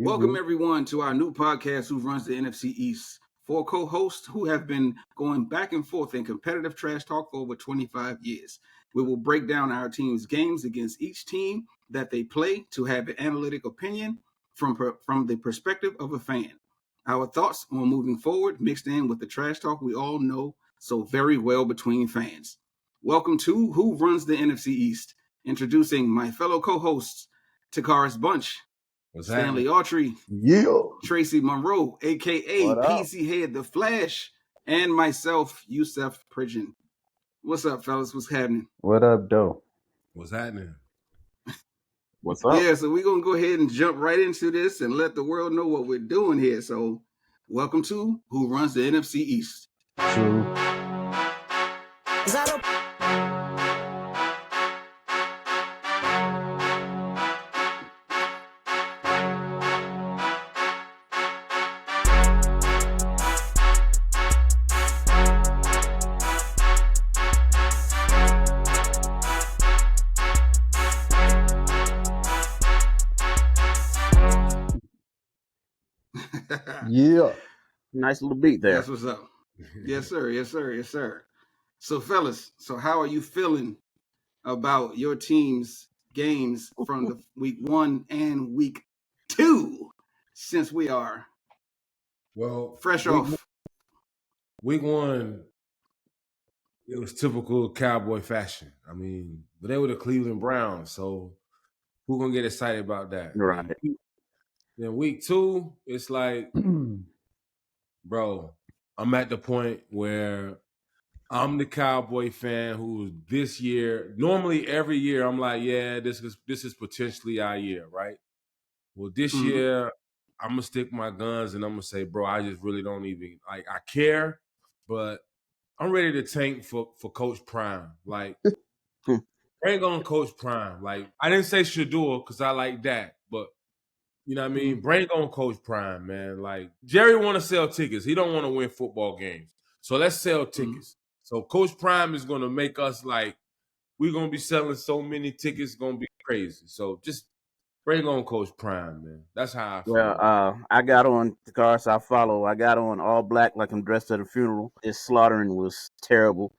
Welcome, everyone, to our new podcast, Who Runs the NFC East. 4 co-hosts who have been going back and forth in competitive trash talk for over 25 years. We will break down our team's games against each team that they play to have an analytic opinion from the perspective of a fan. Our thoughts on moving forward mixed in with the trash talk we all know so very well between fans. Welcome to Who Runs the NFC East. Introducing my fellow co-hosts, Takaris Bunch, Stanley Autry, Tracy Monroe, a.k.a. PC Head the Flash, and myself, Yusef Pridgeon. What's up, fellas? What's happening? What up, Doe? What's happening? What's up? Yeah, so we're going to go ahead and jump right into this and let the world know what we're doing here. So, welcome to Who Runs the NFC East. True. Yeah. Nice little beat there. That's what's up. Yes, sir. Yes, sir. Yes, sir. So, fellas, how are you feeling about your team's games from the week 1 and week 2, since we are fresh off? Week 1, it was typical Cowboy fashion. I mean, but they were the Cleveland Browns, so who gonna get excited about that? Right. Then week 2, it's like, bro, I'm at the point where I'm the Cowboy fan who this year, normally every year, I'm like, yeah, this is potentially our year, right? Well, this year, I'm going to stick my guns and I'm going to say, bro, I just really don't even, I care, but I'm ready to tank for Coach Prime. Like, bring on Coach Prime. Like, I didn't say Shador because I like that, but you know what I mean? Bring on Coach Prime, man. Like, Jerry want to sell tickets. He don't want to win football games. So let's sell tickets. So Coach Prime is going to make us like, we're going to be selling so many tickets, it's going to be crazy. So just bring on Coach Prime, man. That's how I feel. Well, I got on the cars I follow. I got on all black like I'm dressed at a funeral. This slaughtering was terrible.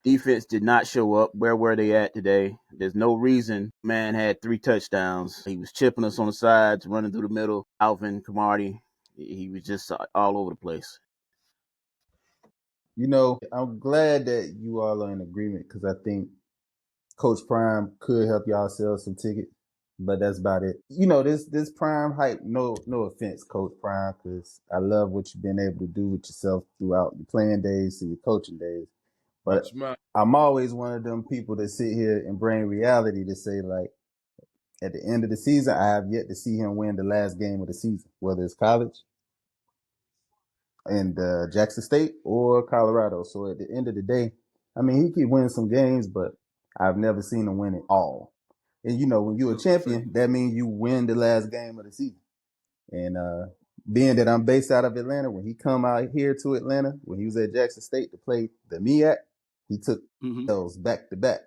Defense did not show up. Where were they at today? There's no reason. Man had 3 touchdowns. He was chipping us on the sides, running through the middle. Alvin Kamara, he was just all over the place. You know, I'm glad that you all are in agreement because I think Coach Prime could help y'all sell some tickets, but that's about it. You know, this Prime hype, no offense, Coach Prime, because I love what you've been able to do with yourself throughout your playing days and your coaching days. But I'm always one of them people that sit here and bring reality to say, like, at the end of the season, I have yet to see him win the last game of the season, whether it's college and Jackson State or Colorado. So at the end of the day, I mean, he could win some games, but I've never seen him win it all. And, you know, when you're a champion, that means you win the last game of the season. And being that I'm based out of Atlanta, when he come out here to Atlanta, when he was at Jackson State to play the MEAC, he took those back to back.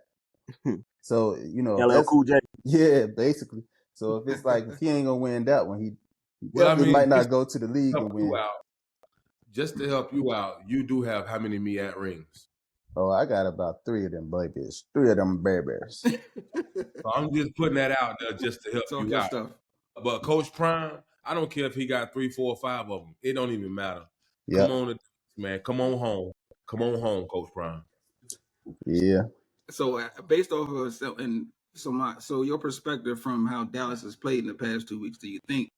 So, you know, LL Cool J. Yeah, basically. So if it's like, if he ain't going to win that one, he definitely might not go to the league and win. Just to help you out, you do have how many MEAC rings? Oh, I got about 3 of them babies. 3 of them bears. So I'm just putting that out there just to help you out. Stuff. But Coach Prime, I don't care if he got 3, 4, 5 of them. It don't even matter. Yep. Come on, man. Come on home. Come on home, Coach Prime. Yeah. So based off of so your perspective from how Dallas has played in the past 2 weeks, do you think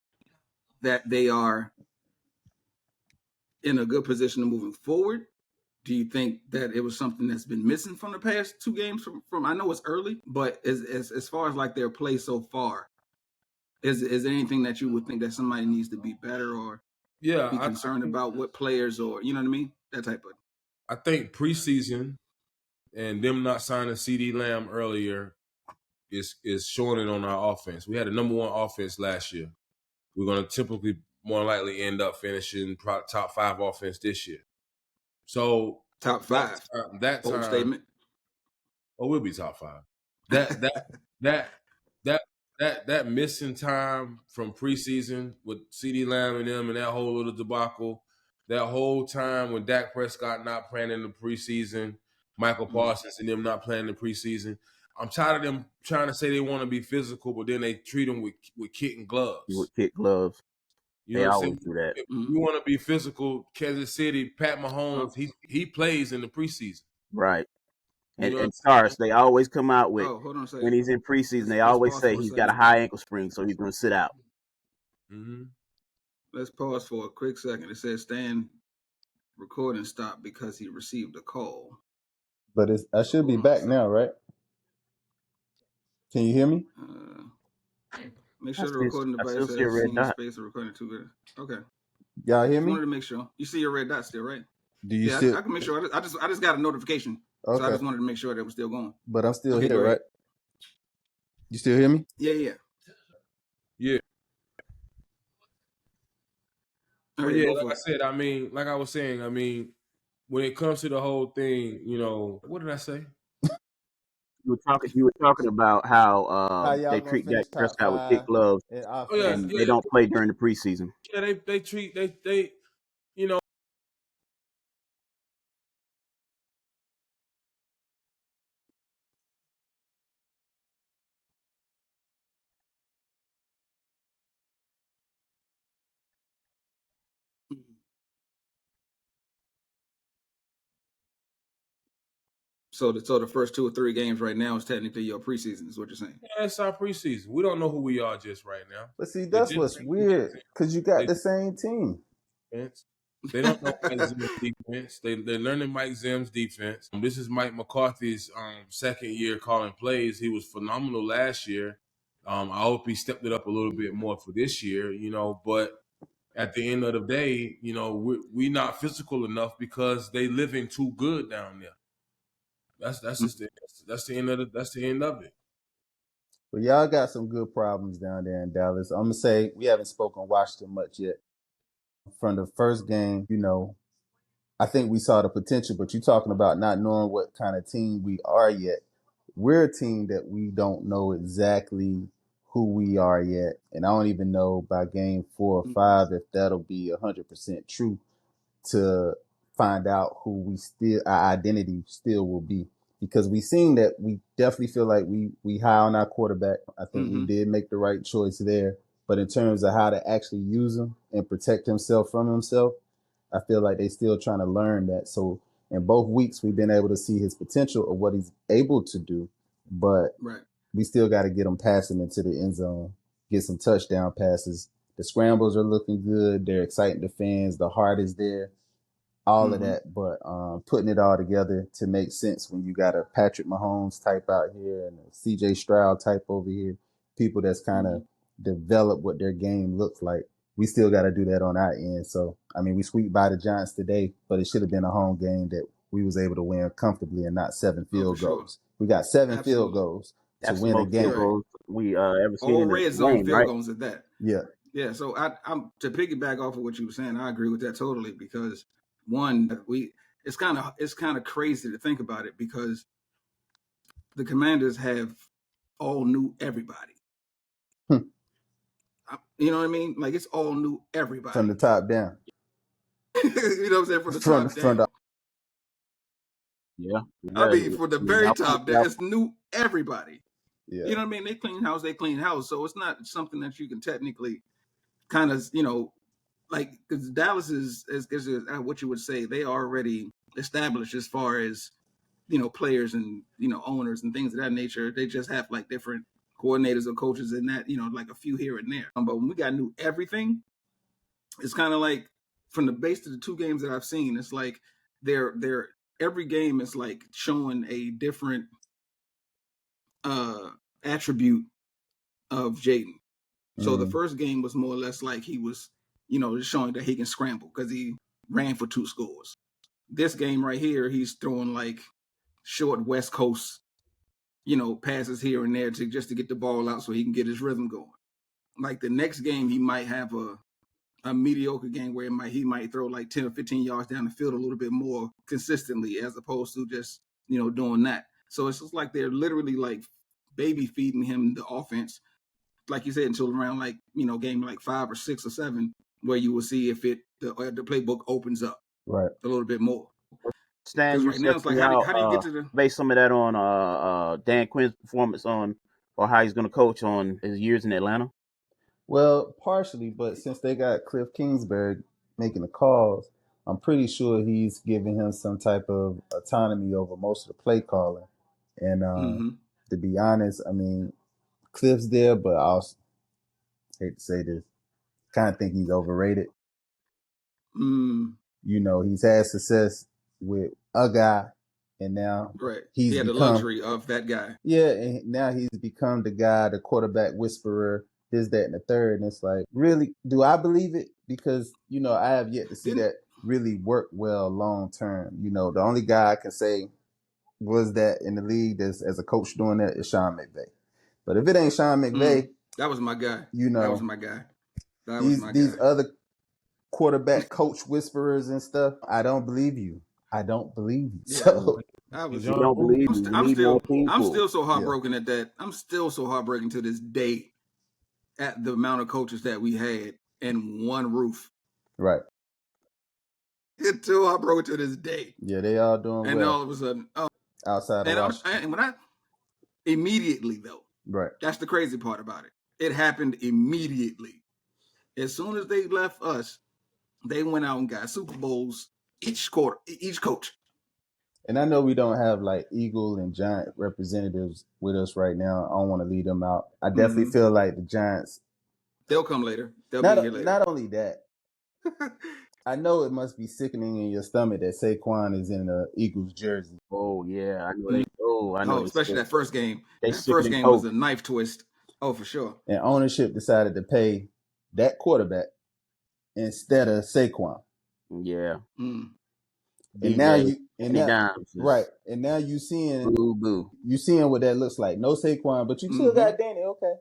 that they are in a good position to moving forward? Do you think that it was something that's been missing from the past 2 games? From I know it's early, but as far as like their play so far, is there anything that you would think that somebody needs to be better or be concerned about what players or you know what I mean? That type of. I think preseason and them not signing CD Lamb earlier is showing it on our offense. We had a number 1 offense last year. We're going to typically more likely end up finishing top 5 offense this year. So top 5. That bold statement. Oh, we'll be top 5. That that missing time from preseason with CeeDee Lamb and them and that whole little debacle, that whole time when Dak Prescott not playing in the preseason, Michael Parsons and them not playing in the preseason. I'm tired of them trying to say they want to be physical, but then they treat them with kitten gloves. With kid gloves. You They know what I'm always saying? do that. If you want to be physical, Kansas City, Pat Mahomes, he plays in the preseason. Right. You know what I'm And saying? Stars, they always come out with hold on a second. when he's in preseason, they Let's always pause say for a he's got a second. high ankle sprain, so he's going to sit out. Mm-hmm. Let's pause for a quick second. It says Stan recording stopped because he received a call. But I should be back now, right? Can you hear me? Make sure the recording I device still see a has red seen dot. space of recording 2 minutes. Okay. Y'all hear Just me? wanted to make sure. You see your red dot still, right? Do you Yeah, still? I can make sure. I just got a notification, so I just wanted to make sure that it was still going. But I'm still Okay, go here, ahead. right? You still hear me? Yeah. Yeah. All But right, yeah, go like for I it. said, I mean, like I was saying, I mean, when it comes to the whole thing, you know, what did I say? You were talking about How how y'all they gonna treat Dak finish top Prescott with kid 5 gloves, in Oh yeah, offense? and they yeah, don't play during the preseason. yeah. They treat they you know. So the first 2 or 3 games right now is technically your preseason, is what you're saying. Yeah, it's our preseason. We don't know who we are just right now. But see, They that's just what's weird, because you got the same team. defense. They don't know Mike Zim's defense. They're learning Mike Zim's defense. This is Mike McCarthy's second year calling plays. He was phenomenal last year. I hope he stepped it up a little bit more for this year, you know, but at the end of the day, you know, we not physical enough because they living too good down there. That's just that's the end of it. But y'all got some good problems down there in Dallas. I'm gonna say we haven't spoken Washington much yet. From the first game, I think we saw the potential, but you're talking about not knowing what kind of team we are yet. We're a team that we don't know exactly who we are yet. And I don't even know by game 4 or 5 if that'll be 100% true to find out who our identity still will be. Because we seen that we definitely feel like we high on our quarterback. I think we did make the right choice there. But in terms of how to actually use him and protect himself from himself, I feel like they still trying to learn that. So in both weeks, we've been able to see his potential of what he's able to do, but we still got to get him passing into the end zone, get some touchdown passes. The scrambles are looking good. They're exciting the fans. The heart is there, all of that. But putting it all together to make sense when you got a Patrick Mahomes type out here and a CJ Stroud type over here, people that's kind of develop what their game looks like. We still got to do that on our end. So, I mean, we squeaked by the Giants today, but it should have been a home game that we was able to win comfortably and not 7 field goals. We got 7 field goals to win a Most field game. goals we ever seen All in the red zone game, field right? goals at that. Yeah. So I'm to piggyback off of what you were saying. I agree with that totally because one, it's kind of crazy to think about it because the Commanders have all new everybody. You know what I mean? Like it's all new everybody from the top down. You know what I'm saying? From the top down. Yeah. I mean, from the very top down, Yeah. it's new everybody. Yeah. You know what I mean? They clean house. So it's not something that you can technically kind of, like, because Dallas is what you would say, they already established as far as, players and, owners and things of that nature. They just have like different coordinators or coaches and that, like a few here and there. But when we got new everything, it's kind of like from the base to the 2 games that I've seen, it's like they're every game is like showing a different attribute of Jaden. So the first game was more or less like he was, just showing that he can scramble because he ran for 2 scores. This game right here, he's throwing like short West Coast, passes here and there just to get the ball out so he can get his rhythm going. Like the next game, he might have a mediocre game where he might throw like 10 or 15 yards down the field a little bit more consistently as opposed to just, doing that. So it's just like they're literally like baby feeding him the offense like you said, until around game like 5 or 6 or 7, where you will see if the playbook opens up Right. a little bit more. Stan, Because you right now said it's to like, me how do you get to the? base some of that on Dan Quinn's performance on, or how he's going to coach on his years in Atlanta? Well, partially, but since they got Cliff Kingsbury making the calls, I'm pretty sure he's giving him some type of autonomy over most of the play calling. And to be honest, I mean, Cliff's there, but I also hate to say this, kind of think he's overrated. You know, he's had success with a guy, and now he had the luxury of that guy. Yeah, and now he's become the guy, the quarterback whisperer, this, that, and the third. And it's like, really, do I believe it? Because, you know, I have yet to see that really work well long term. You know, the only guy I can say was that in the league as a coach doing that is Sean McVay. But if it ain't Sean McVay, that was my guy. You know, that was my guy. These other quarterback coach whisperers and stuff, I don't believe you. I don't believe you. Yeah. So you don't believe me. I'm still so heartbroken at that. I'm still so heartbroken to this day at the amount of coaches that we had in one roof. Right. It's still heartbroken to this day. Yeah, they all doing and well. And all of a sudden, outside of Washington. And when I immediately though, right. That's the crazy part about it. It happened immediately. As soon as they left us, they went out and got Super Bowls each coach. And I know we don't have like Eagle and Giant representatives with us right now. I don't want to leave them out. I definitely feel like the Giants. They'll come later. They'll be here later. Not only that, I know it must be sickening in your stomach that Saquon is in the Eagles jersey. Oh yeah, I know. I know. Especially that first game. That first game was a knife twist. Oh, for sure. And ownership decided to pay that quarterback instead of Saquon. Yeah. And now right. And now you seeing what that looks like. No Saquon, but you still got Danny. Okay.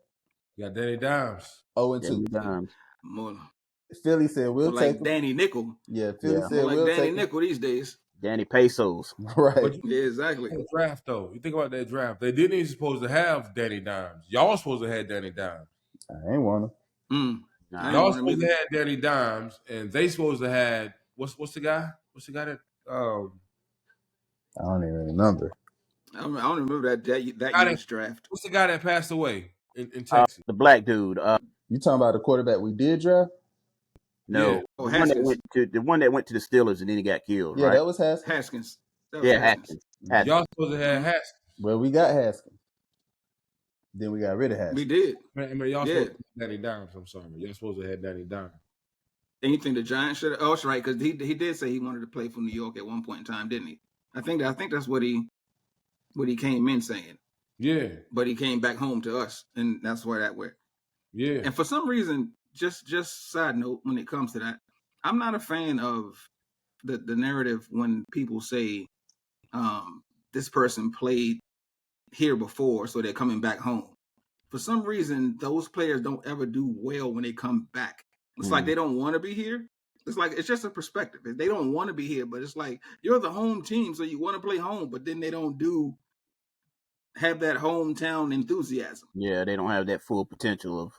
You got Danny Dimes. 0-2. Philly said we'll take him. Danny Nickel. Yeah, Philly said we'll take Danny Nickel these days. Danny Pesos. Right. Yeah, exactly. Draft though. You think about that draft. They didn't even supposed to have Danny Dimes. Y'all was supposed to have Danny Dimes. I ain't want him. Y'all supposed to have Danny Dimes, and they supposed to have what's the guy? What's the guy that I don't even remember. I don't remember that year's draft. What's the guy that passed away in Texas? The black dude. You talking about the quarterback we did draft? No, yeah. The one that went to the Steelers and then he got killed. Yeah, right? that was Haskins. Haskins. Haskins. Y'all supposed to have Haskins. Well, we got Haskins. Then we got rid of Haskins. We did. Man, y'all supposed to have Danny Dimes. I'm sorry. Y'all supposed to have Danny Dimes. And you think the Giants should? Oh, that's right, because he did say he wanted to play for New York at one point in time, didn't he? I think that's what he came in saying. Yeah. But he came back home to us, and that's why that went. Yeah. And for some reason, just side note, when it comes to that, I'm not a fan of the narrative when people say this person played here before, so they're coming back home. For some reason, those players don't ever do well when they come back. It's like they don't want to be here. It's just a perspective. They don't want to be here, but it's like you're the home team, so you want to play home, but then they don't have that hometown enthusiasm. Yeah, they don't have that full potential of.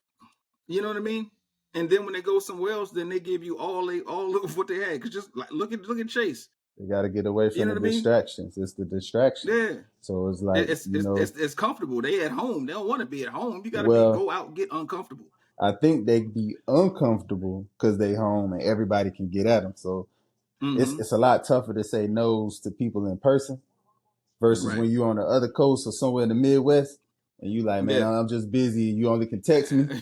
You know what I mean? And then when they go somewhere else, then they give you all of what they had. Because just like look at Chase. They got to get away from the distractions. It's the distraction. Yeah. So it's like it's comfortable. They at home. They don't want to be at home. You got to go out and get uncomfortable. I think they'd be uncomfortable because they home and everybody can get at them. So it's a lot tougher to say no's to people in person versus when you're on the other coast or somewhere in the Midwest and you like, man, I'm just busy. You only can text me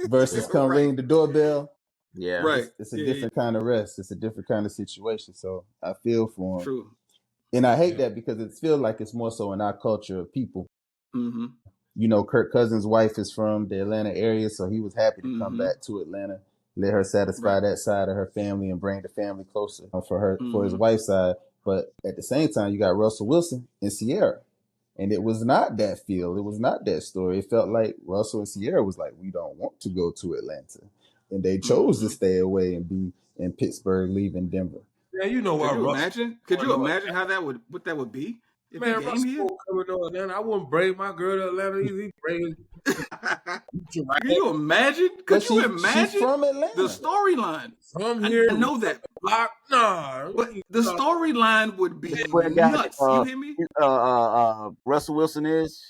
versus come ring the doorbell. Yeah. Right. It's a different kind of rest. It's a different kind of situation. So I feel for them. True. And I hate that because it feels like it's more so in our culture of people. Mm-hmm. You know, Kirk Cousins' wife is from the Atlanta area, so he was happy to come back to Atlanta, let her satisfy that side of her family and bring the family closer for his wife's side. But at the same time, you got Russell Wilson and Sierra. And it was not that feel. It was not that story. It felt like Russell and Sierra was like, we don't want to go to Atlanta. And they chose to stay away and be in Pittsburgh, leaving Denver. Yeah, you know what? Could you imagine how what that would be? If Man, he came here, Russell coming to Atlanta. I wouldn't bring my girl to Atlanta either. He bring can you imagine? Could But you she's imagine from the Atlanta. storyline? from I here, know that, block. Nah, but the storyline would The be square guy nuts. You hear me? Russell Wilson is.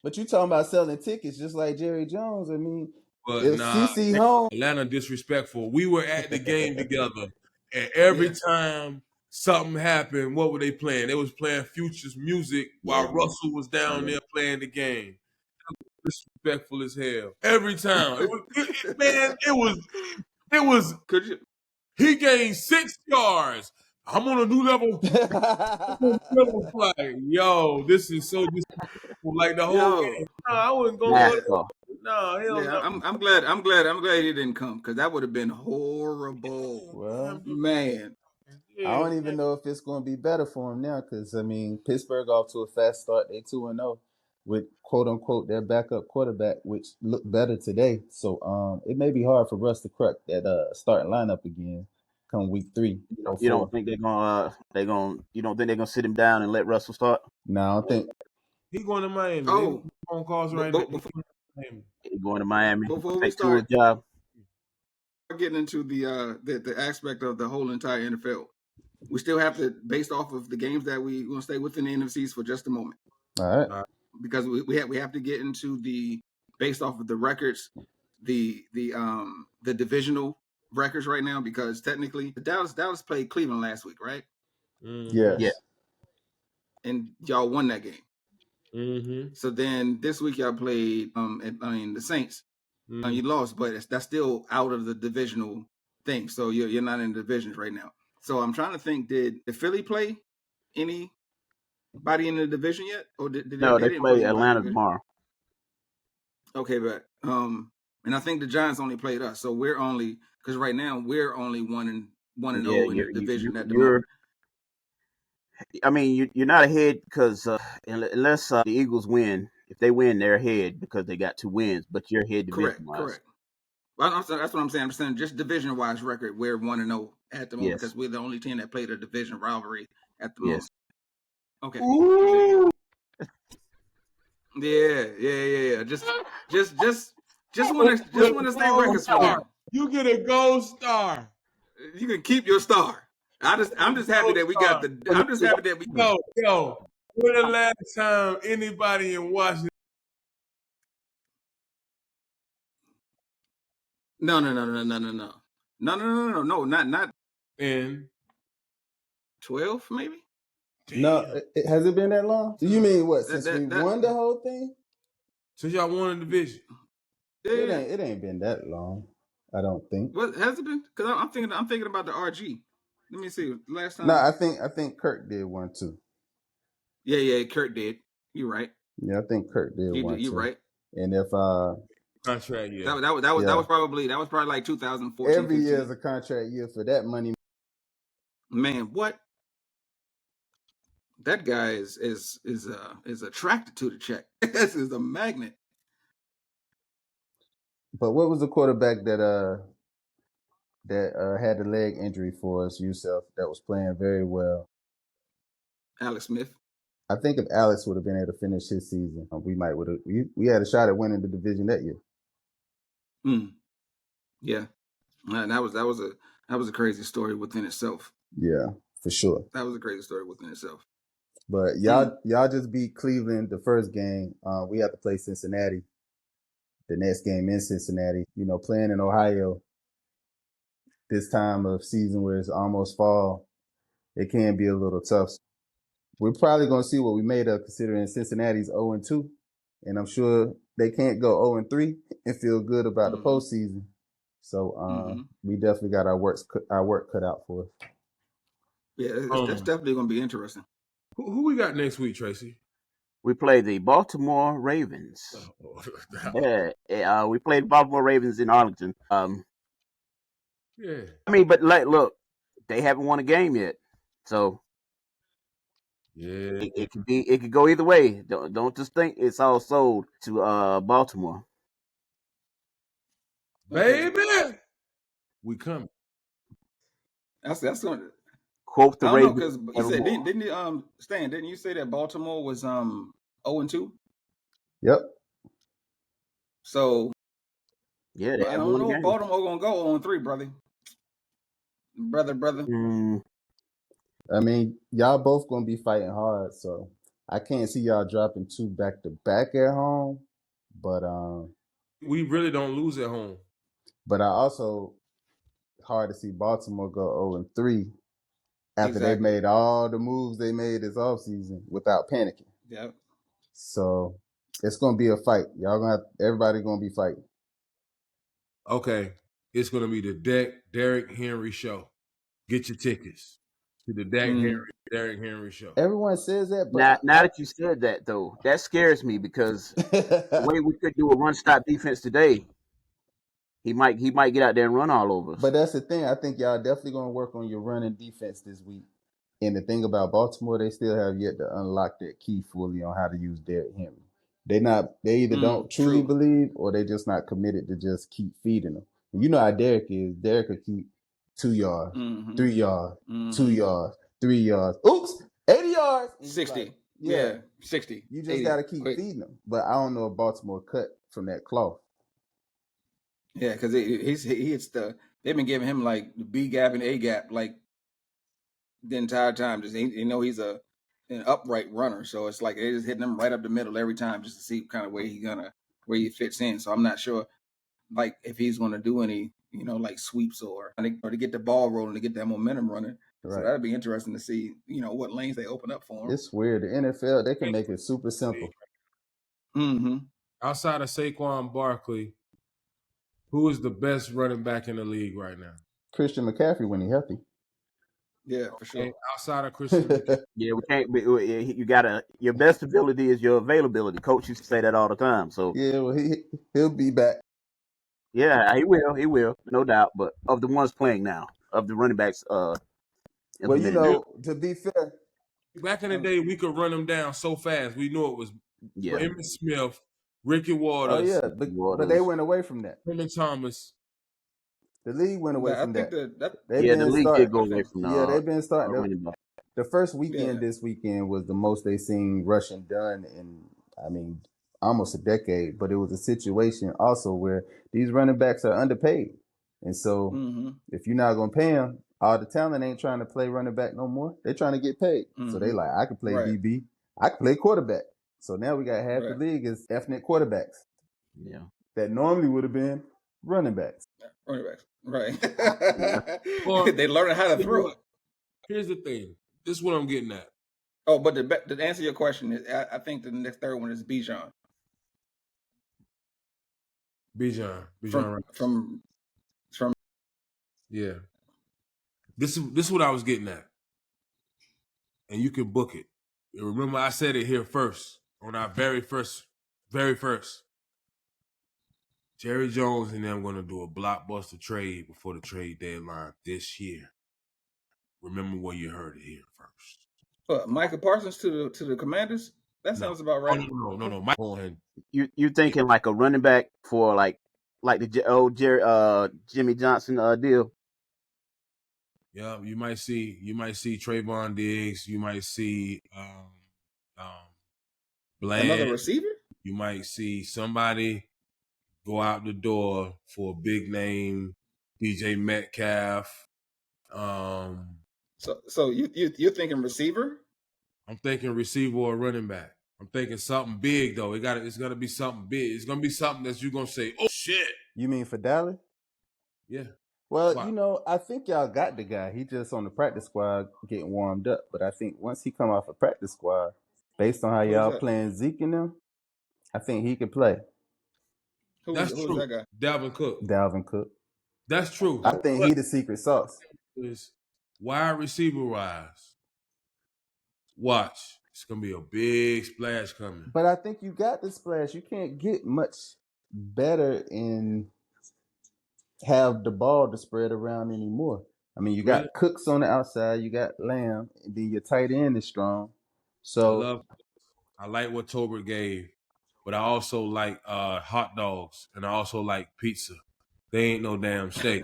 But you talking about selling tickets just like Jerry Jones. I mean, but if nah. CC home, Atlanta disrespectful. We were at the game together, and every time something happened, what were they playing? They was playing Future's music while Russell was down there playing the game. Disrespectful as hell. Every time. It was. Could you? He gained 6 yards. I'm on a new level. Like, yo, this is so disrespectful. Like the whole Yo, game. No, I wasn't gonna go there. NASCAR. No, hell yeah, no. I'm glad he didn't come because that would have been horrible, well, man. I Yeah, don't even know if it's going to be better for him now because, I mean, Pittsburgh off to a fast start. They 2-0 with, quote unquote, their backup quarterback, which looked better today. So it may be hard for Russ to crack that starting lineup again come week 3 or You 4. don't think you don't think they're gonna sit him down and let Russell start? No, I don't think. he going to Miami. They Oh, phone calls but, right now. but He before, going to Miami. He's going to Miami. before we Take Tua's start job. getting into the aspect of the whole entire NFL, we still have to, based off of the games that we want to stay within the NFCs for just a moment, All right. because we have to get into the, based off of the records, the divisional records right now, because technically the Dallas played Cleveland last week, right? Yes. Yeah. And y'all won that game. Mm-hmm. So then this week y'all played the Saints. You lost, but that's still out of the divisional thing. So you're not in the divisions right now. So I'm trying to think, did Philly play anybody in the division yet? Or did they No, they didn't play play anybody in Atlanta the division? tomorrow. Okay, but and I think the Giants only played us. So we're only, because right now we're only 1-0 Yeah, in the division at the you're. moment. I mean, you're not ahead because unless the Eagles win, if they win, they're ahead because they got 2 wins. But you're ahead division wise. Correct. Well, that's what I'm saying. I'm saying just division wise record, we're 1-0 at the moment Yes. because we're the only team that played a division rivalry at the Yes. moment. Okay. Ooh. Yeah. Just want to stay record swearing. You get a gold star. You can keep your star. I'm just happy that we got the. I'm just happy that we. Yo. When the last time anybody in Washington? No, not In 12 maybe. No, has it been that long? You mean what? Since we That won the whole thing? since y'all won the division. yeah. It ain't been that long. I don't think. What has it been? Because I'm thinking about the RG. Let me see. Last time. No, I think Kirk did one too. Yeah. Kurt did. You're right. Yeah, I think Kirk did one You're too. right. And if Contract year. That was probably like 2014. every 15. year is a contract year for that money. Man, what? That guy is attracted to the check. This is a magnet. But what was the quarterback that had the leg injury for us, Yusef, that was playing very well? Alex Smith. I think if Alex would have been able to finish his season, we had a shot at winning the division that year. Yeah. And that was a crazy story within itself. Yeah, for sure. That was a crazy story within itself. But y'all just beat Cleveland the first game. We have to play Cincinnati the next game in Cincinnati. You know, playing in Ohio this time of season where it's almost fall, it can be a little tough. We're probably going to see what we made of considering Cincinnati's 0-2. And I'm sure they can't go 0-3 and feel good about the postseason. So we definitely got our work cut out for us. Yeah, that's definitely going to be interesting. Who we got next week, Tracy? We play the Baltimore Ravens. We played the Baltimore Ravens in Arlington. Yeah. I mean, but look, they haven't won a game yet, so yeah, it could go either way. Don't just think it's all sold to Baltimore. Baby, we coming. That's going. Quote the I don't know Ravens. because you said didn't you, Stan? Didn't you say that Baltimore was 0-2? Yep. So Yeah, they I haven't don't won a know if game. Baltimore gonna go 0-3, brother. I mean, y'all both gonna be fighting hard, so I can't see y'all dropping 2 back to back at home. But We really don't lose at home. I also hard to see Baltimore go 0-3 after they Exactly. made all the moves they made this offseason without panicking. Yep. So it's gonna be a fight. Everybody gonna be fighting. Okay, it's gonna be the Derrick Henry show. Get your tickets to the Derrick Henry show. Everyone says that, but Now that you said that, though, that scares me because the way we could do a run stop defense today, he might get out there and run all over us. But that's the thing. I think y'all definitely gonna work on your running defense this week. And the thing about Baltimore, they still have yet to unlock that key fully on how to use Derrick Henry. They either don't truly believe or they just not committed to just keep feeding them. And you know how Derrick is. Derrick will keep 2 yards, 3 yards, 2 yards, 3 yards. Oops, 80 yards. 60. Like, yeah, 60. you just got to keep feeding them. But I don't know if Baltimore cut from that cloth. Yeah, because they've been giving him like the B gap and A gap like the entire time. Just he's an upright runner, so it's like they're just hitting him right up the middle every time just to see kind of where he fits in. So I'm not sure like if he's gonna do any like sweeps or to get the ball rolling to get that momentum running. Right. So that'd be interesting to see what lanes they open up for him. It's weird. The NFL, they can make it super simple. Mm-hmm. Outside of Saquon Barkley, who is the best running back in the league right now? Christian McCaffrey when he's healthy. Yeah, for sure. Outside of Christian McCaffrey. Yeah, we can't be. You gotta. Your best ability is your availability. Coach used to say that all the time. So yeah, well, he'll be back. Yeah, he will, no doubt. But of the ones playing now, of the running backs, well, to be fair, back in the day, we could run them down so fast. We knew it was Emmitt Smith, Ricky Waters. Oh yeah, but they went away from that. Emmitt Thomas. The league went away from that. The league did go away from that. Yeah, they've been starting. The first weekend this weekend was the most they seen rushing done in, almost a decade. But it was a situation also where these running backs are underpaid. And so if you're not going to pay them, all the talent ain't trying to play running back no more. They're trying to get paid. So they like, I can play DB. I can play quarterback. So now we got half the league is ethnic quarterbacks. Yeah. That normally would have been running backs. Running backs. Right. Well, they learning how to throw it. Here's the thing. This is what I'm getting at. Oh, but to answer your question, I think the next third one is Bijan. Bijan from yeah. This is what I was getting at, and you can book it. Remember, I said it here first on our very first. Jerry Jones and them going to do a blockbuster trade before the trade deadline this year. Remember where you heard it here first. What, Micah Parsons to the Commanders? That sounds about right. No. Mike Cohen. You thinking like a running back for like the old Jimmy Johnson deal? Yeah, you might see Trayvon Diggs. You might see Bland. Another receiver. You might see somebody go out the door for a big name, DJ Metcalf. So you're thinking receiver? I'm thinking receiver or running back. I'm thinking something big though. It's gonna be something big. It's gonna be something that you're gonna say, "Oh shit!" You mean for Dallas? Yeah. Well, I think y'all got the guy. He just on the practice squad getting warmed up. But I think once he come off a practice squad, based on how y'all playing Zeke and them, I think he can play. That's true. Who's that guy? Dalvin Cook. That's true. I think he the secret sauce. Is wide receiver wise. Watch. It's going to be a big splash coming. But I think you got the splash. You can't get much better and have the ball to spread around anymore. I mean, you got Cooks on the outside. You got Lamb. And then your tight end is strong. So I like what Tolbert gave. But I also like hot dogs. And I also like pizza. They ain't no damn steak.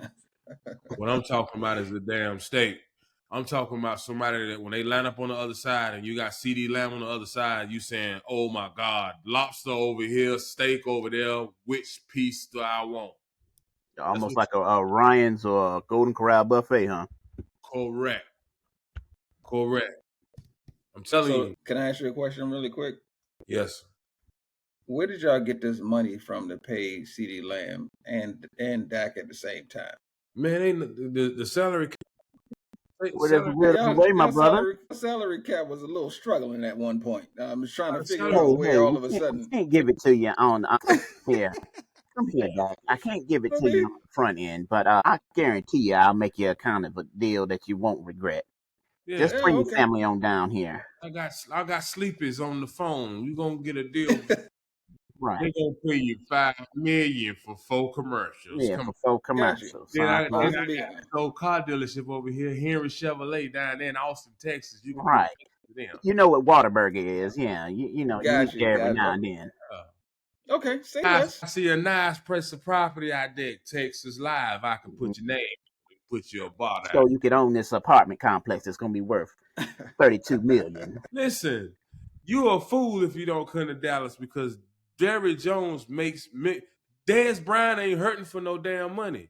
What I'm talking about is the damn steak. I'm talking about somebody that when they line up on the other side and you got CD Lamb on the other side, you saying, "Oh my God, lobster over here, steak over there. Which piece do I want?" Almost like a Ryan's or a Golden Corral buffet, huh? Correct. I'm telling you. Can I ask you a question really quick? Yes. Where did y'all get this money from to pay CD Lamb and Dak at the same time? Man, ain't the salary. Whatever way, my brother. Salary cap was a little struggling at one point. I'm just trying to figure Hey, out where all we of a sudden. can't give it to you on here. Come here, Doc. I can't give it to you on the front end, but I guarantee you I'll make you a kind of a deal that you won't regret. Yeah. Just bring your family on down here. I got sleepers on the phone. You gonna get a deal. Right. They're gonna pay you $5 million for 4 commercials. Yeah, for 4 commercials. Then I got no car dealership over here, Henry Chevrolet down there in Austin, Texas. You can right. You know what Whataburger is, yeah. You know, you eat there every now and then. Okay, say less. I see a nice piece of property out there, Texas Live. I can put your name, put your bar down. So you could own this apartment complex that's gonna be worth $32 million. Listen, you're a fool if you don't come to Dallas because Derrick Jones makes Dez Bryant ain't hurting for no damn money.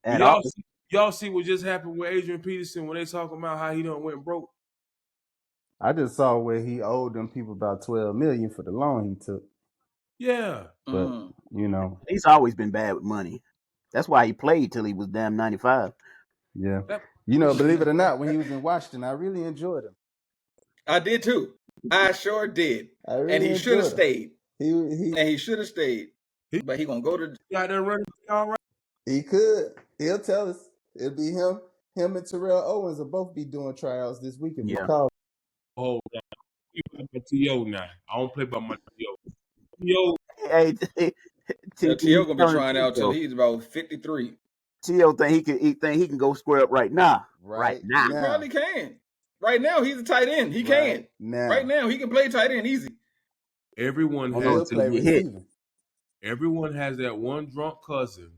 Y'all see what just happened with Adrian Peterson when they talking about how he done went broke? I just saw where he owed them people about $12 million for the loan he took. Yeah. But, you know. He's always been bad with money. That's why he played till he was damn 95. Yeah. You know, believe it or not, when he was in Washington, I really enjoyed him. I did too. I sure did. And he should have stayed. He should have stayed. But he gonna go to got there running all right. He could. He'll tell us. It'll be him. Him and Terrell Owens will both be doing tryouts this weekend. Yeah. Oh, you play by T.O. now. I don't play by my T.O. T.O. Hey, T.O. gonna be trying out till he's about 53. T.O. think he can go square up right now. Right now. He probably can. Right now, he's a tight end. He can. Right now, he can play tight end easy. Everyone has that one drunk cousin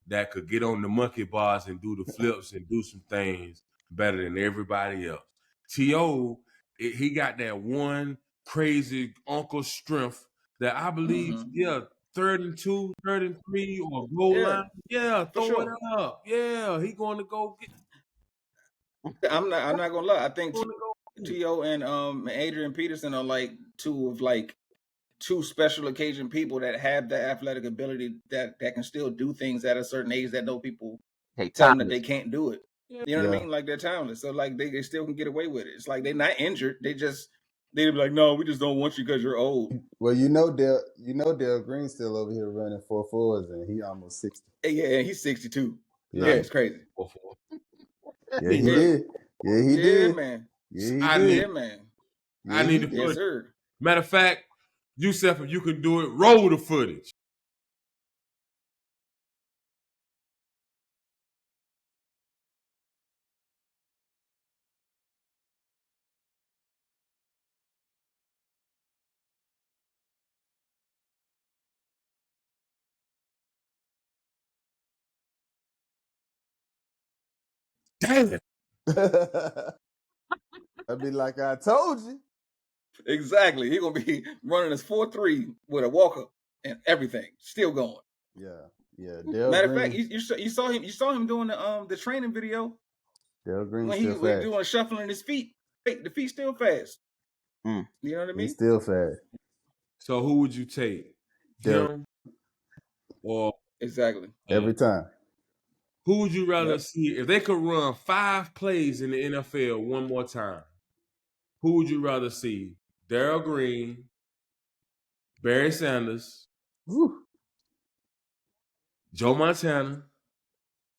that could get on the monkey bars and do the flips and do some things better than everybody else. T.O., he got that one crazy uncle strength that I believe, 3rd and 2, 3rd and 3, or goal line. Yeah, throw it up. Yeah, he going to go get. I'm not gonna lie. I think T.O. and Adrian Peterson are like two special occasion people that have the athletic ability that can still do things at a certain age that no people tell them that they can't do it. You know what I mean? Like they're talented, so like they still can get away with it. It's like they're not injured. They'd be like, no, we just don't want you because you're old. Well, Dale Green's still over here running 4.4s and he almost 60. Yeah, he's 62. Yeah, it's crazy. 4.4. Yeah, he did. Yeah, he did. Man. Yeah, he did. Man. I need to yes, sir. Matter of fact, Yusef, if you can do it, roll the footage. Damn it. I'd be like, I told you. Exactly. He's gonna be running his 4.3 with a walk-up and everything, still going. Yeah. Matter of fact, you saw him doing the training video. Dale Green when he was doing shuffling his feet. The feet still fast. You know what I mean? He's still fast. So who would you take? Him or exactly every time? Who would you rather see if they could run 5 plays in the NFL one more time? Who would you rather see? Darryl Green, Barry Sanders, Joe Montana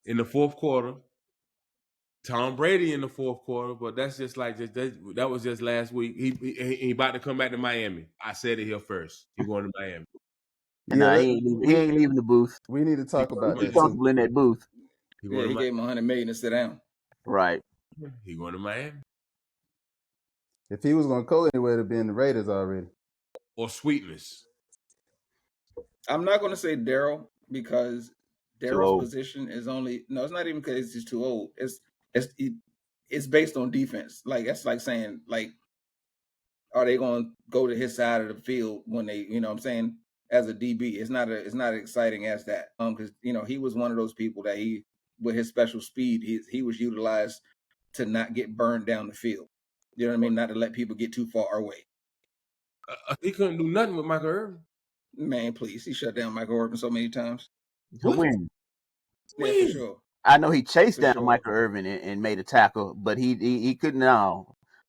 in the 4th quarter, Tom Brady in the 4th quarter, but that's just like that was just last week. He about to come back to Miami. I said it here first. He going to Miami. He ain't leaving the booth. We need to talk about that. He's comfortable in that booth. He gave him $100 million to sit down. Right. He going to Miami. If he was going to go anywhere, it'd be in the Raiders already. Or Sweetness. I'm not going to say Darryl because Darryl's position is only it's not even because he's too old. it's based on defense. Like that's like saying like, are they going to go to his side of the field when they, you know what I'm saying, as a DB? It's not exciting as that. Because he was one of those people that with his special speed, he was utilized to not get burned down the field. You know what I mean? Not to let people get too far away. He couldn't do nothing with Michael Irvin. Man, please, he shut down Michael Irvin so many times. To win. Yeah, for sure. I know he chased For down sure. Michael Irvin and made a tackle, but he couldn't.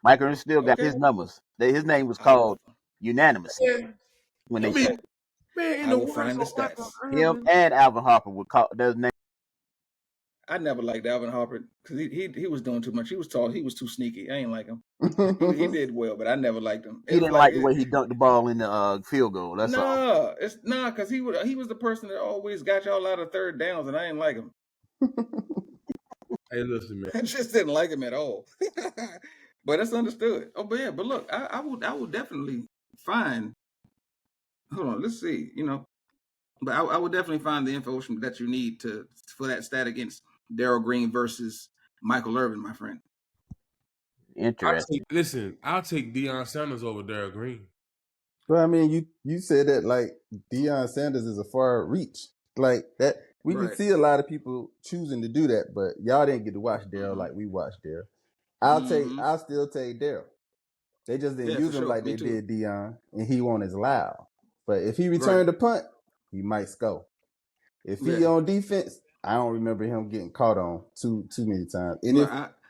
Michael Irvin still got his numbers. His name was called unanimously when they checked. Man, in I the will words find the of Michael stats. Irvin. Him and Alvin Harper would call their name. I never liked Alvin Harper because he was doing too much. He was tall. He was too sneaky. I ain't like him. He did well, but I never liked him. He didn't like the way he dunked the ball in the field goal. That's all. It's because he was the person that always got y'all out of third downs, and I didn't like him. Hey, listen, man. I just didn't like him at all. But that's understood. Oh, but yeah, but look, I would definitely find. Hold on, let's see. But I would definitely find the info that you need for that stat against Darryl Green versus Michael Irvin, my friend. Interesting. I'll take Deion Sanders over Darryl Green. Well, I mean, you said that like Deion Sanders is a far reach. Like that, we can see a lot of people choosing to do that, but y'all didn't get to watch Darryl like we watched Darryl. I'll still take Darryl. They just didn't use him like they did Deion, and he won't as loud. But if he returned the punt, he might score. If he on defense, I don't remember him getting caught on too many times. And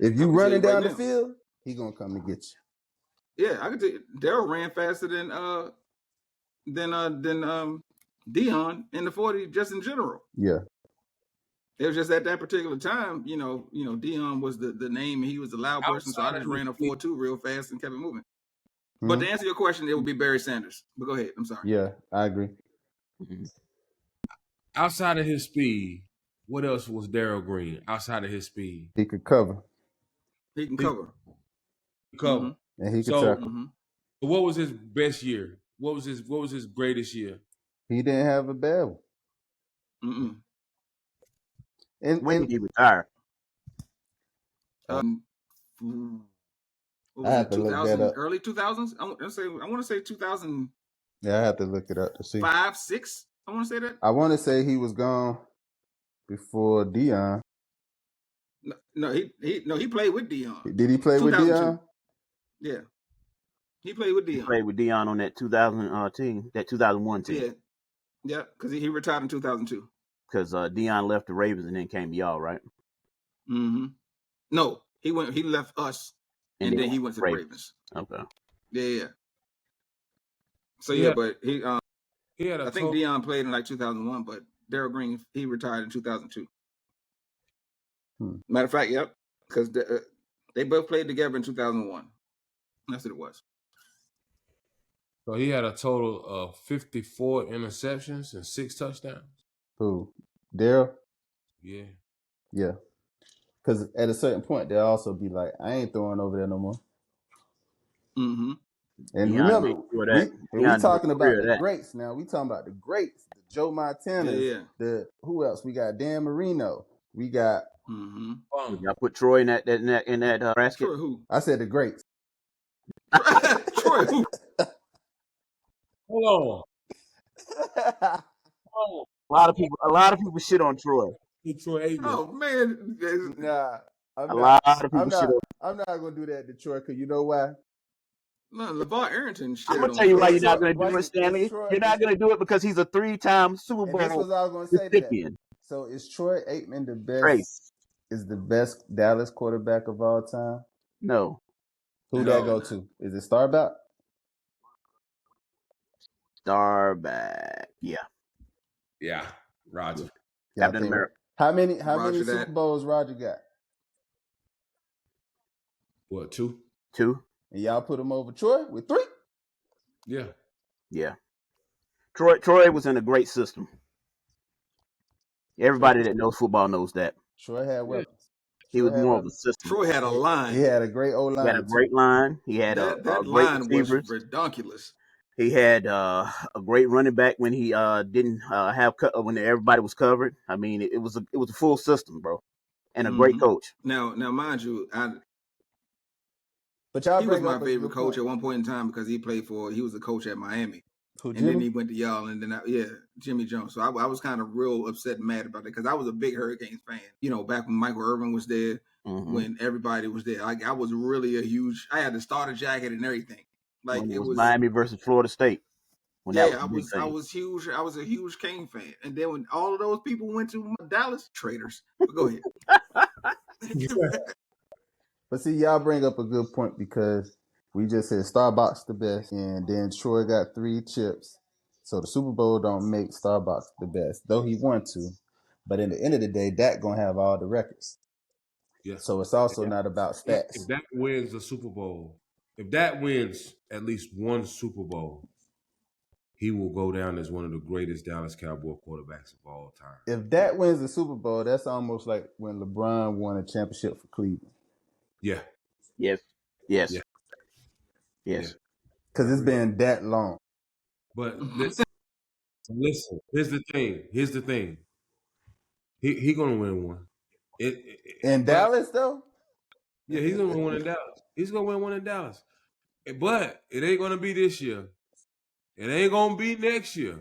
if you running down the field, he gonna come to get you. Yeah, I could tell you, Darryl ran faster than Deion in the 40 just in general. Yeah. It was just at that particular time, Deion was the name and he was the loud person, so I just ran a 4.2 real fast and kept it moving. Mm-hmm. But to answer your question, it would be Barry Sanders. But go ahead. I'm sorry. Yeah, I agree. Mm-hmm. Outside of his speed, what else was Darryl Green? Outside of his speed, he could cover. He can cover. Mm-hmm. And he could tackle. Mm-hmm. What was his best year? What was his greatest year? He didn't have a bad one. Mm-mm. And when did he retire? What was it, 2000, early 2000s? I want to say 2000. Yeah, I have to look it up to see. 5, 6. I want to say that. I want to say he was gone before Deion. No, he played with Deion. Did he play with Deion? Yeah, he played with Deion. He played with Deion on that 2000 team, that 2001 team. Yeah, because he retired in 2002. Because Deion left the Ravens and then came to y'all, right? Mm-hmm. No, he left us, and then he went to the Ravens. Okay. Yeah. So but he had I think Deion played in like 2001, but Darryl Green he retired in 2002. Matter of fact, yep, because they both played together in 2001. That's what it was. So he had a total of 54 interceptions and 6 touchdowns. Who? Darryl? Yeah. Yeah. Because at a certain point, they'll also be like, I ain't throwing over there no more. Mm-hmm. And remember, we talking about the greats now. We talking about the greats, the Joe Montanas, the who else? We got Dan Marino. We got. Y'all put Troy in that basket. Troy who? I said the greats. Troy who? Hold on. A lot of people shit on Troy. Troy Aikman. Oh man, nah. I'm not gonna do that to Troy because you know why? No, LeVar Arrington. I'm gonna tell you why you're not gonna do it, Stanley. You're not gonna do it because he's a 3-time Super Bowl recipient. That's what I was gonna say to that. So is Troy Aikman the best? Is the best Dallas quarterback of all time? No. Who that go to? Is it Starbuck? Starback. Yeah. Roger. Captain America. How many Super Bowls Roger got? What, 2? 2. And y'all put him over Troy with 3? Yeah. Troy was in a great system. Everybody that knows football knows that. Troy had weapons. He was more of a system. Troy had a line. He had a great O line. He had a great line. He had that great line receivers. Was ridiculous. He had a great running back when he didn't have when everybody was covered. I mean, it was a full system, bro, and a great coach. Now, mind you, But y'all He was bring my up a favorite good coach point. at one point in time because he was a coach at Miami. Who, And then Jimmy? he went to y'all, and then Jimmy Jones. So I was kind of real upset and mad about it because I was a big Hurricanes fan. You know, back when Michael Irvin was there, when everybody was there, like I was really I had the starter jacket and everything. Like When it it was was Miami versus Florida State. When that was yeah, the big I thing. was huge. I was a huge Kane fan, and then when all of those people went to Dallas, traitors. But go ahead. But see, y'all bring up a good point because we just said Starbucks the best, and then Troy got 3 chips. So the Super Bowl don't make Starbucks the best, though he want to. But in the end of the day, Dak gonna have all the records. Yeah. So it's also not about stats. If that wins the Super Bowl, if that wins at least one Super Bowl, he will go down as one of the greatest Dallas Cowboy quarterbacks of all time. If Dak wins the Super Bowl, that's almost like when LeBron won a championship for Cleveland. Yeah. Yes. Yeah. Because it's been that long. But listen. Here's the thing. He gonna win one. In Dallas, though? Yeah, he's gonna win one in Dallas. He's gonna win one in Dallas. But it ain't gonna be this year. It ain't gonna be next year.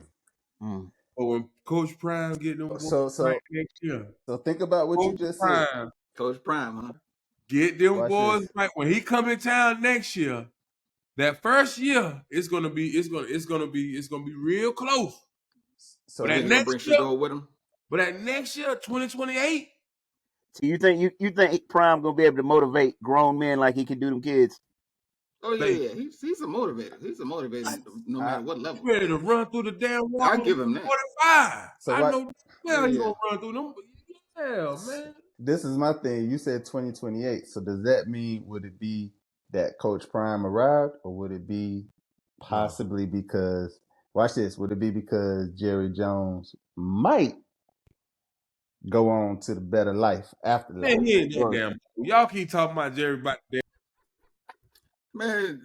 Mm. But when Coach Prime get them boys So right next year, so think about what you just said. Coach Prime, huh? Get them Watch boys this. right. When he come in town next year, that first year, it's gonna be real close. So But You that think he gonna next bring year, Shador with him? 2028. So you think Prime gonna be able to motivate grown men like he can do them kids? Oh yeah. He's a motivator. He's a motivator no matter what level. Ready to run through the damn wall I on give him that. 45. So I what? know Oh, he yeah. gonna run through them. Yeah, man. This is my thing. You said 2028. So does that mean would it be that Coach Prime arrived, or would it be possibly because watch this? Would it be because Jerry Jones might go on to the better life after life? Man, he ain't that damn. Y'all keep talking about Jerry about that. Man,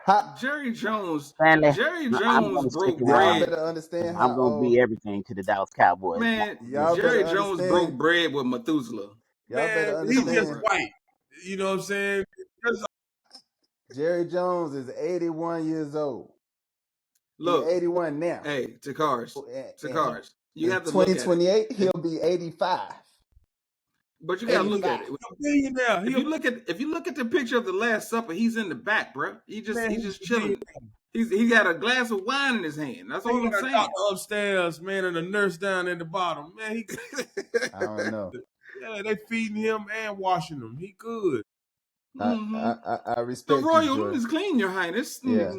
How, Jerry Jones Stanley, I'm broke gonna stick y'all bread. around. better understand I'm how gonna be everything to the Dallas Cowboys. Man, y'all Jerry better Jones broke understand. bread with Methuselah. Y'all better Man, he Come on, just understand. bro. white. You know what I'm saying? Jerry Jones is 81 years old. He's Look, 81 now. hey, Takars, you In have to look at it. 2028, he'll be 85. But you gotta look at 85. it. A billionaire. If you look at the picture of the Last Supper, he's in the back, bro. He's He's a just billionaire. chilling. He got a glass of wine in his hand. That's all He I'm got a saying. doctor upstairs, man, and a nurse down at the bottom. Man, he I don't know. yeah, they feeding him and washing him. He good. I The respect you, royal George. is clean, Your Highness. Yeah,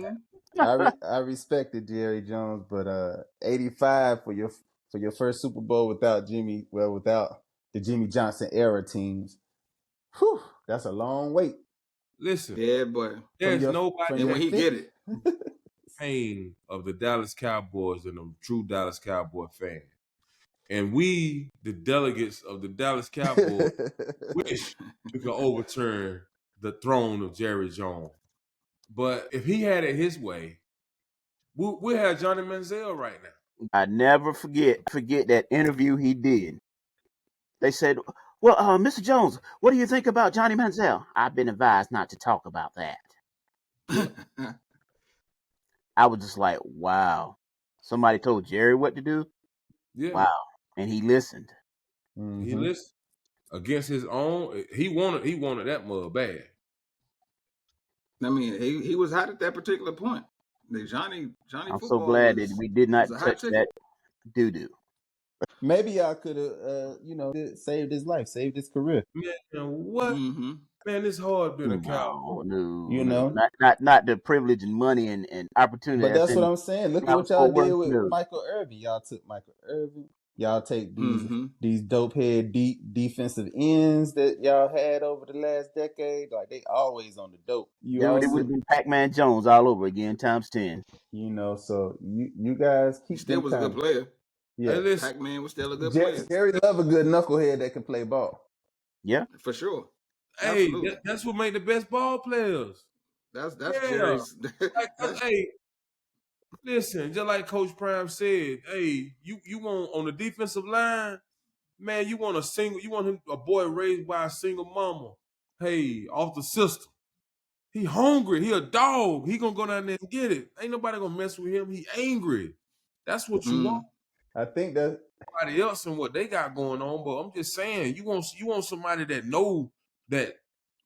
I respected Jerry Jones, but 85 for your first Super Bowl without the Jimmy Johnson era teams. Whew, that's a long wait. Listen, Yeah, boy. there's And nobody when he get it, pain of the Dallas Cowboys than a true Dallas Cowboy fan. And we, the delegates of the Dallas Cowboys, wish we could overturn the throne of Jerry Jones. But if he had it his way, we'll have Johnny Manziel right now. I never forget that interview he did. They said, "Well, Mr. Jones, what do you think about Johnny Manziel?" "I've been advised not to talk about that." I was just like, "Wow, somebody told Jerry what to do." Yeah. Wow, and he listened. Mm-hmm. He listened against his own. He wanted that mud bad. I mean, he was hot at that particular point. The Johnny I'm so football glad that we did not was a hot touch ticket. that doo-doo. Maybe y'all could have, saved his life, saved his career. Man, what? Mm-hmm. Man, it's hard being a cowboy. No, not the privilege and money and opportunity. But that's what I'm saying. Look at what y'all did with Michael Irvin. Y'all took Michael Irvin. Y'all take these dope head defensive ends that y'all had over the last decade. Like they always on the dope. It would have been Pac-Man Jones all over again times 10. So you guys keep. He still was a good player. Yeah, hey, listen, Pac-Man was still a good player. Jerry love a good knucklehead that can play ball. Yeah, for sure. Hey, Absolutely. that's what make the best ball players. That's Jerry's. Hey, listen, just like Coach Prime said, hey, you want on the defensive line, man, you want a boy raised by a single mama. Hey, off the system. He hungry. He a dog. He gonna go down there and get it. Ain't nobody gonna mess with him. He angry. That's what you want. I think that Somebody else and what they got going on, but I'm just saying, you want somebody that know that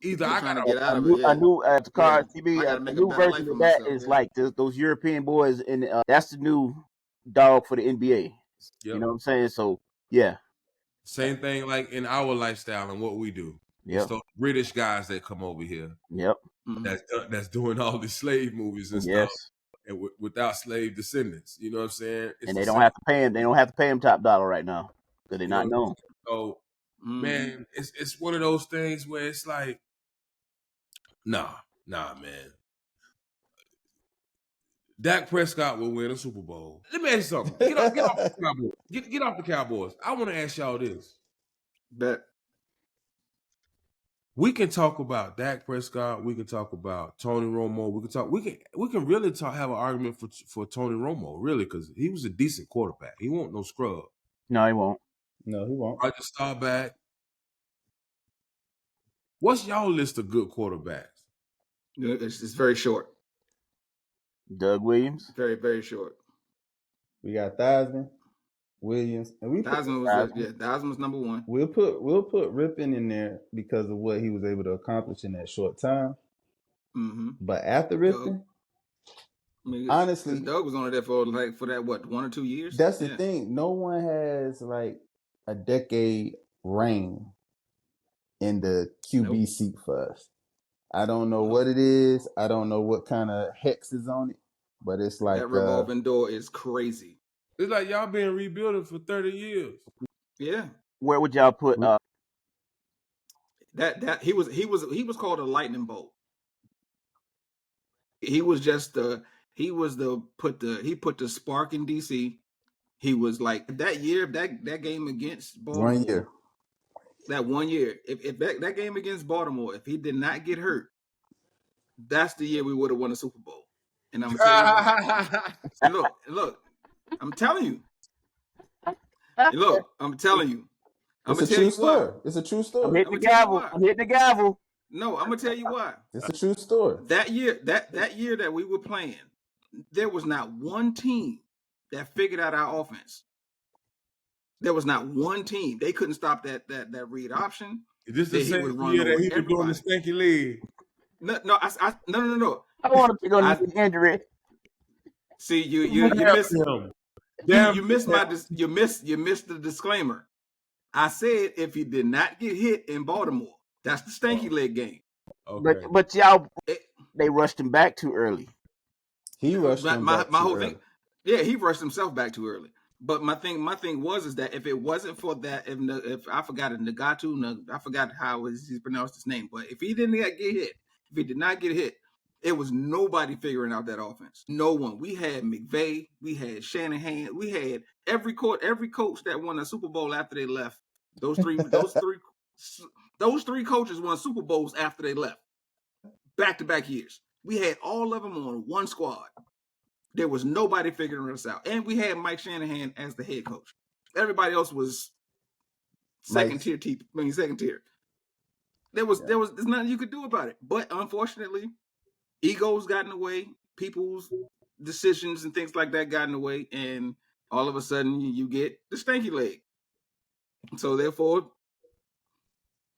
either I trying got to get out A of it. Yeah. new Cars TV, I got to a make a new better life version for of that myself. is Yeah. like those European boys, and that's the new dog for the NBA. You know what I'm saying? So yeah, Same thing like in our lifestyle and what we do. It's yep, those British guys that come over here yep, that's doing all these slave movies and stuff, yes. and without slave descendants. You know what I'm saying? It's And the they don't same. have to pay him. They don't have to pay him top dollar right now because they're You know not what I'm known. saying? So, man, it's one of those things where it's like, nah, man. Dak Prescott will win a Super Bowl. Let me ask you something. Get off the Cowboys. Get off the Cowboys. I want to ask y'all this. Bet. We can talk about Dak Prescott. We can talk about Tony Romo. We can really have an argument for Tony Romo, really, because he was a decent quarterback. He won't no scrub. No, he won't. no, he won't. Roger Staubach. What's y'all list of good quarterbacks? It's very short. Doug Williams. Very, very short. We got Theismann, Williams, and Theismann was number one. we'll put Rippon in there because of what he was able to accomplish in that short time. Mm-hmm. But after Rippon, honestly, Doug was only there for that 1 or 2 years. That's the thing. No one has like a decade reign in the QB seat for us. I don't know what it is. I don't know what kind of hex is on it, but it's like that revolving door is crazy. It's like y'all been rebuilding for 30 years. Yeah. Where would y'all put that he was called a lightning bolt. He was just he put the spark in DC. He was like that year, that game against Baltimore. 1 year. That 1 year. If that game against Baltimore, if he did not get hurt, that's the year we would have won the Super Bowl. And I'm gonna tell you why. Look, I'm telling you. Look, I'm telling you. I'm gonna tell you why. It's a true story. I'm hitting the gavel. I'm hitting the gavel. No, I'm gonna tell you why. It's a true story. That year that we were playing, there was not one team that figured out our offense. There was not one team. They couldn't stop that read option. Is this the same year that he was doing the stinky leg? No. I want to pick on this injury. See, you missed him. You missed the disclaimer. I said if he did not get hit in Baltimore, that's the stanky leg game. Okay. But y'all, they rushed him back too early. He rushed him back my too whole early. thing. Yeah, he rushed himself back too early. But my thing was that if it wasn't for that, if I forgot it, Nagatu, I forgot how he pronounced his name, but if he didn't get hit, if he did not get hit, it was nobody figuring out that offense. No one. We had McVay, we had Shanahan, we had every coach that won a Super Bowl after they left. Those three coaches won Super Bowls after they left. Back-to-back years. We had all of them on one squad. There was nobody figuring us out. And we had Mike Shanahan as the head coach. Everybody else was second tier. There's nothing you could do about it. But unfortunately, egos got in the way, people's decisions and things like that got in the way, and all of a sudden you get the stanky leg. So therefore,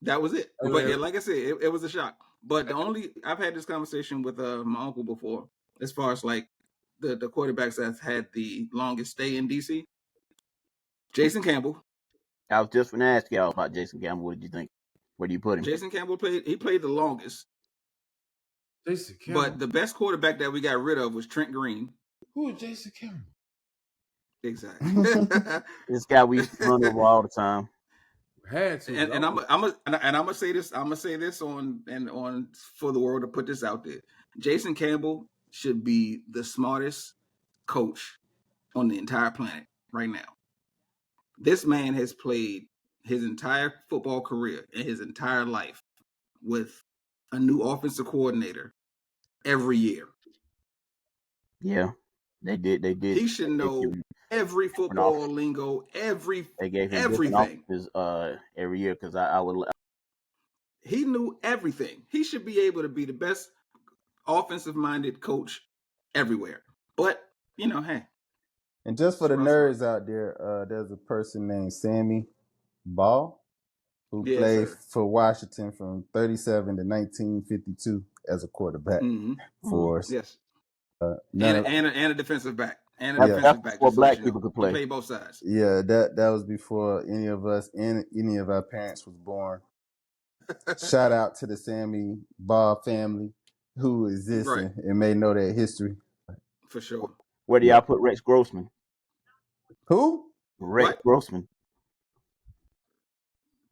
that was it. But yeah, like I said, it was a shock. But I've had this conversation with my uncle before, as far as like the quarterbacks that's had the longest stay in DC. Jason Campbell. I was just going to ask y'all about Jason Campbell. What did you think? Where do you put him? Jason Campbell played the longest. Jason Campbell. But the best quarterback that we got rid of was Trent Green. Who is Jason Campbell? Exactly. This guy we used to run over all the time. Had to. And I'm gonna say this. I'm gonna say this on for the world to put this out there. Jason Campbell should be the smartest coach on the entire planet right now. This man has played his entire football career and his entire life with a new offensive coordinator every year. Yeah, they did. He should know every football lingo, they gave him everything. Every year because I would. He knew everything. He should be able to be the best offensive-minded coach everywhere. But, hey. And just for the nerds out there, there's a person named Sammy Ball who played for Washington from 37 to 1952 as a quarterback for us. Yes. And a defensive back. And a defensive back. Before black people could play. He played both sides. Yeah, that was before any of us and any of our parents was born. Shout out to the Sammy Ball family who exists and may know that history. For sure. Where do y'all put Rex Grossman? Who? Rex Grossman.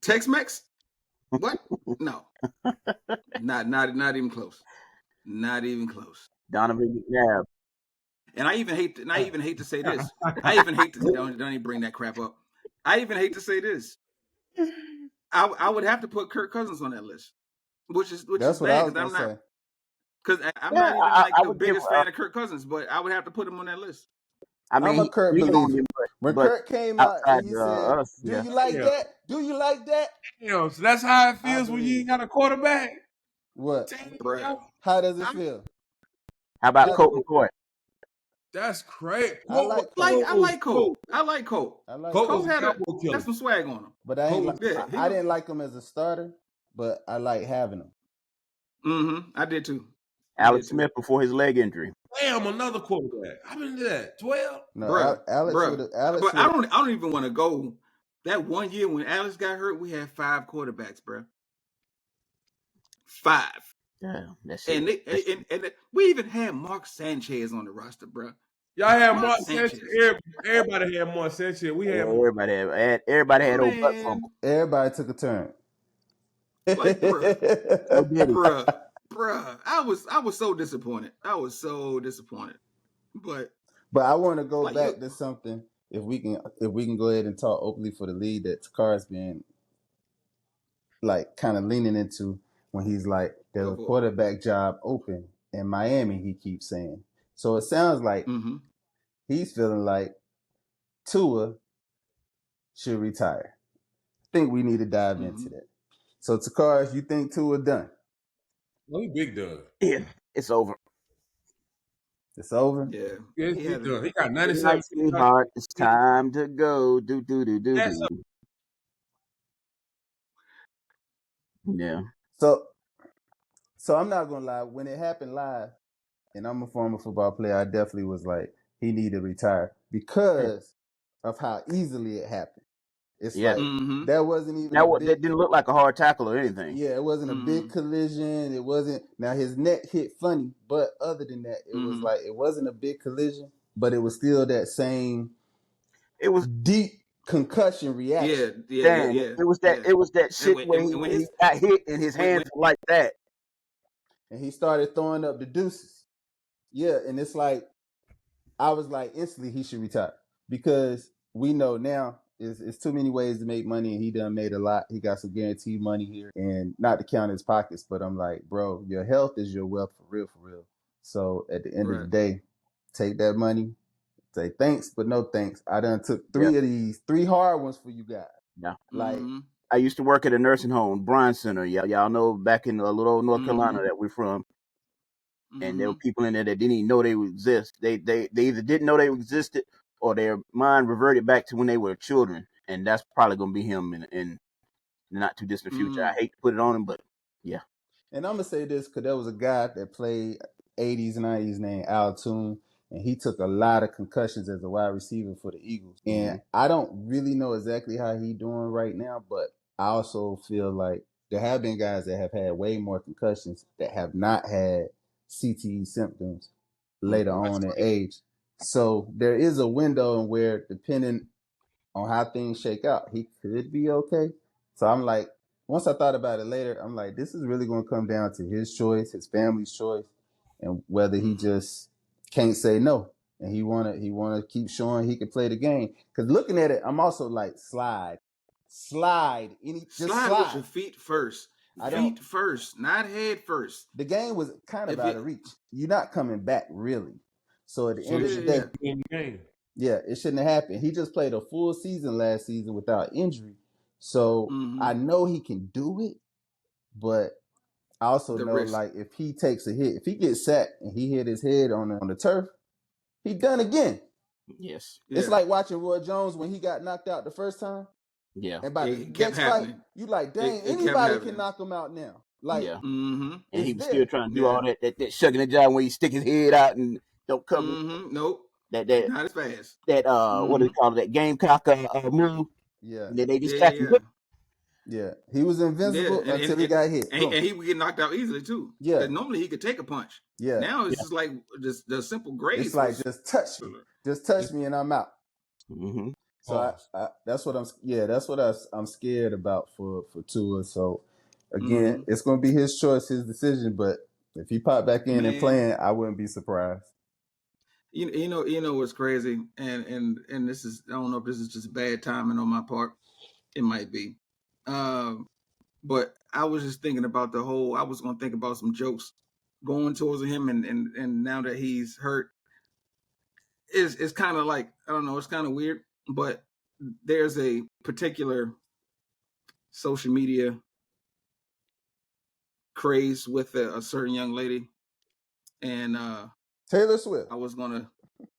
Tex-Mex? What? No. Not even close. Not even close. Donovan McNabb. And I even hate to say this. I even hate to don't even bring that crap up. I even hate to say this. I would have to put Kirk Cousins on that list, which is bad because I'm not even the biggest fan of Kirk Cousins, but I would have to put him on that list. I mean, I'm a Kirk believer. When Kirk came out, he said, "Do you like that? Do you like that?" So that's how it feels when you ain't got a quarterback. What? How does it feel? How about Colt McCoy? That's great. I like Colt. Colt had some swag on him. But I didn't like him as a starter, but I like having him. I did too. Alex Smith before his leg injury. Damn, another quarterback. How many did that? 12? No, Alex. But I don't even want to go. That one year when Alex got hurt, we had 5 quarterbacks, bro. 5. Yeah, that's it. And we even had Mark Sanchez on the roster, bro. Y'all had Mark Sanchez. Everybody had Mark Sanchez. We had everybody had old butt fumble. Everybody took a turn. Like, bruh, I was so disappointed. But I want to go back to something. If we can go ahead and talk openly for the lead that Takar's been like kind of leaning into when he's like, there's a quarterback job open in Miami, he keeps saying. So it sounds like he's feeling like Tua should retire. I think we need to dive into that. So Takar, you think Tua done? Well, he big done. Yeah, it's over. It's over? Yeah. He's done. He got 97. Heart, it's time to go. Do. Yeah. So I'm not gonna lie. When it happened live, and I'm a former football player, I definitely was like, he need to retire because of how easily it happened. It's like that wasn't even that didn't look like a hard tackle or anything. Yeah, it wasn't a big collision. It wasn't. Now his neck hit funny, but other than that, it was like it wasn't a big collision, but it was still that same. It was deep concussion reaction. Yeah. It was that shit when he got hit and his hands were like that, and he started throwing up the deuces. Yeah, and it's like I was like instantly he should retire because we know now. It's too many ways to make money, and he done made a lot. He got some guaranteed money here, and not to count his pockets, but I'm like, bro, your health is your wealth for real. So at the end of the day, take that money, say thanks, but no thanks. I done took 3 of these, 3 hard ones for you guys. Yeah. Like I used to work at a nursing home, Bryan Center. Y'all know back in little old North Carolina that we're from. And there were people in there that didn't even know they would exist. They either didn't know they existed or their mind reverted back to when they were children. And that's probably going to be him in the not too distant future. I hate to put it on him, but yeah. And I'm going to say this because there was a guy that played 80s, 90s named Al Toon, and he took a lot of concussions as a wide receiver for the Eagles. And I don't really know exactly how he's doing right now, but I also feel like there have been guys that have had way more concussions that have not had CTE symptoms later on in age. So there is a window in where, depending on how things shake out, he could be okay. So I'm like, once I thought about it later, I'm like, this is really going to come down to his choice, his family's choice, and whether he just can't say no. And he wanna keep showing he can play the game. Because looking at it, I'm also like, slide. Slide with your feet first. Feet first, not head first. The game was kind of out of reach. You're not coming back, really. So at the end of the day, it shouldn't have happened. He just played a full season last season without injury. So I know he can do it, but I also The know, risk. like, if he takes a hit, if he gets sacked and he hit his head on the turf, he done again. Yes. It's Yeah. like watching Roy Jones when he got knocked out the first time. Yeah. And by the It kept next fight, happening. you like, dang, It kept anybody happening. can knock him out now. Like, Yeah. Mm-hmm. And he it's was still there. trying to do Yeah. all that shucking the job where he stick his head out and don't cover Mm-hmm. Nope. that Not as fast. what do they call it, that gamecock move. Yeah. And then they just Yeah, tackle yeah, him. Yeah. He was yeah. invincible And until he got hit. Boom. he would get knocked out easily too. Yeah. Because normally he could take a punch. Yeah. Now it's Yeah. just like just the simple graze. It's like, just touch me. Just touch me and I'm out. Mm-hmm. So that's what I'm scared about for Tua. So again, it's going to be his choice, his decision. But if he pop back in and playing, I wouldn't be surprised. You know what's crazy, and this is, I don't know if this is just bad timing on my part. It might be, but I was just thinking about I was going to think about some jokes going towards him, and now that he's hurt, it's kind of like, I don't know, it's kind of weird, but there's a particular social media craze with a certain young lady, and Taylor Swift. I was gonna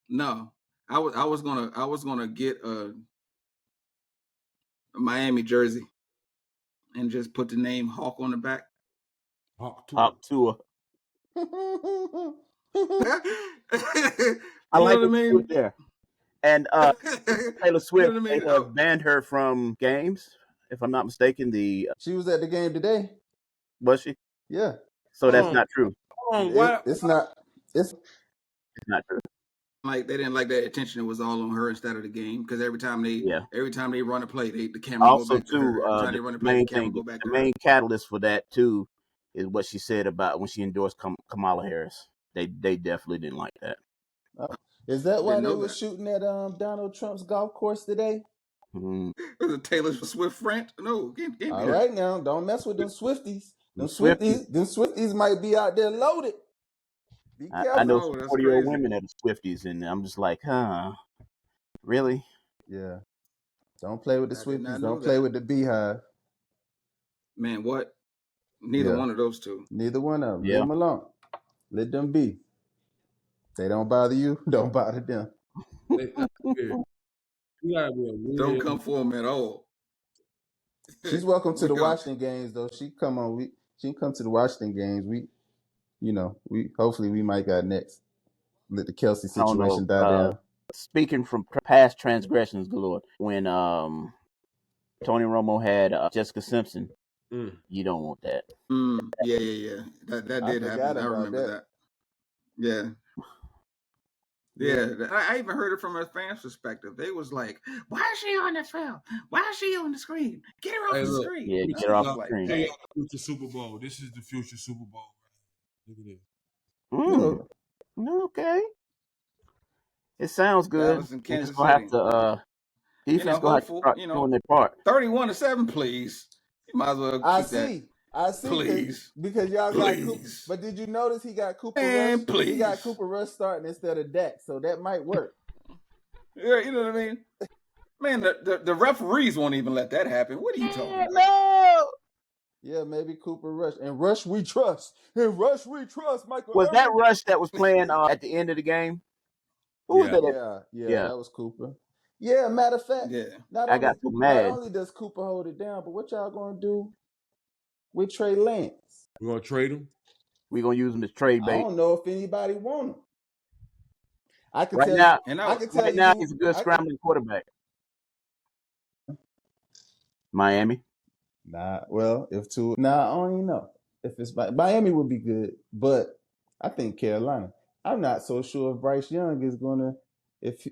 no, I was gonna get a Miami jersey and just put the name Hawk on the back. Hawk Tua. I like what you put there. And Taylor Swift, You know what I they mean? have banned her from games, if I'm not mistaken. She was at the game today. Was she? Yeah. So that's not true. It's not. It's not true. Like, they didn't like that attention. It was all on her instead of the game, because every time they run a play, the camera Also, go back to her. Every time they run a play, the camera go back to her. The main catalyst for that too is what she said about when she endorsed Kamala Harris. They definitely didn't like that. Is that why they were shooting at Donald Trump's golf course today? Mm-hmm. Was it Taylor Swift friend? No, can't be All that. right, now don't mess with them Swifties. Them Swifties might be out there loaded. Be careful. I know some 40-year-old women that are Swifties, and I'm just like, huh? Really? Yeah. Don't play with the Swifties. Don't play with the Beehive. Man, what? Neither one of those two. Neither one of them. Leave them alone. Let them be. They don't bother you. Don't bother them. Don't come for them at all. She's welcome to the Washington games, though. She can come to the Washington games. Hopefully we might got next. Let the Kelsey situation die down. Speaking from past transgressions galore, when Tony Romo had Jessica Simpson, you don't want that. Yeah. That did happen. I remember that. Yeah. Yeah, I even heard it from a fan's perspective. They was like, "Why is she on the film? Why is she on the screen? Get her off the screen." Yeah, get her off the screen. Hey, future Super Bowl. This is the future Super Bowl. Look at this. Okay. It sounds good. Kansas gonna have to. Defense gonna have to start doing their part. 31-7, please. You might as well keep that. I see. Please. Because y'all got Cooper. But did you notice he got Cooper Rush? Please. He got Cooper Rush starting instead of Dak, so that might work. Yeah, you know what I mean? Man, the referees won't even let that happen. What are you talking about? No. Yeah, maybe Cooper Rush. And Rush we trust. And Rush we trust, Michael. Was that Rush that was playing at the end of the game? Who was that? Yeah, that was Cooper. Yeah, matter of fact, not only does Cooper hold it down, but what y'all gonna do with Trey Lance? We're gonna trade him. We're gonna use him as trade bait. I don't know if anybody want him. I can right tell now, you. I can tell right you now he's a good scrambling quarterback. Miami. I don't even know if it's Miami would be good, but I think Carolina. I'm not so sure if Bryce Young is gonna. If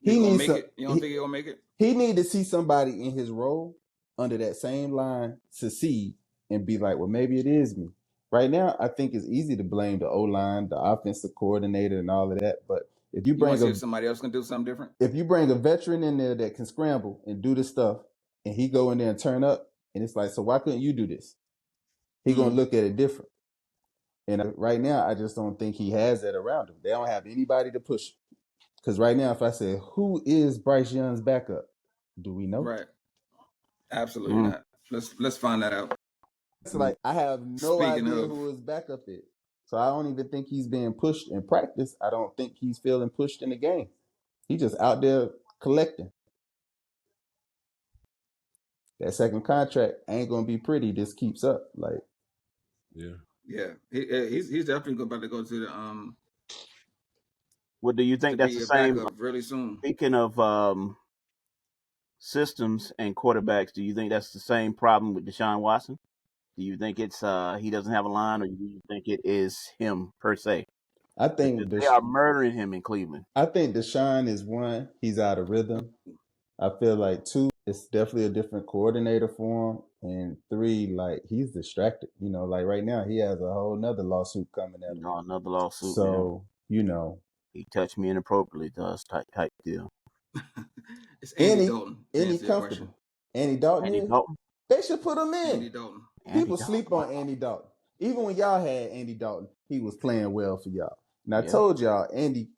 he needs make it, you don't think he'll make it? He need to see somebody in his role under that same line succeed and be like, well, maybe it is me. Right now, I think it's easy to blame the O-line, the offensive coordinator, and all of that. But if you bring if somebody else can do something different, if you bring a veteran in there that can scramble and do the stuff, and he go in there and turn up, and it's like, so why couldn't you do this? He gonna look at it different. And right now, I just don't think he has that around him. They don't have anybody to push. Because right now, if I say, who is Bryce Young's backup? Do we know? Right. Absolutely not. Let's find that out. It's like I have no Speaking idea of- who his backup is. So I don't even think he's being pushed in practice. I don't think he's feeling pushed in the game. He's just out there collecting. That second contract ain't gonna be pretty. This keeps up. Like, yeah, he's definitely about to go to the What do you to think that's be the a same? backup really soon. Speaking of systems and quarterbacks, do you think that's the same problem with Deshaun Watson? Do you think it's he doesn't have a line, or do you think it is him per se? I think They are murdering him in Cleveland. I think Deshaun is one. He's out of rhythm. I feel like two, it's definitely a different coordinator for him. And three, like he's distracted. You know, like right now he has a whole nother lawsuit coming at him. Another lawsuit. So, you know. He touched me inappropriately, type deal. It's Andy Dalton. Andy comfortable. Andy Dalton Andy is? Dalton? They should put him in. Andy Dalton. People sleep on Andy Dalton. Even when y'all had Andy Dalton, he was playing well for y'all. And I told y'all, Andy,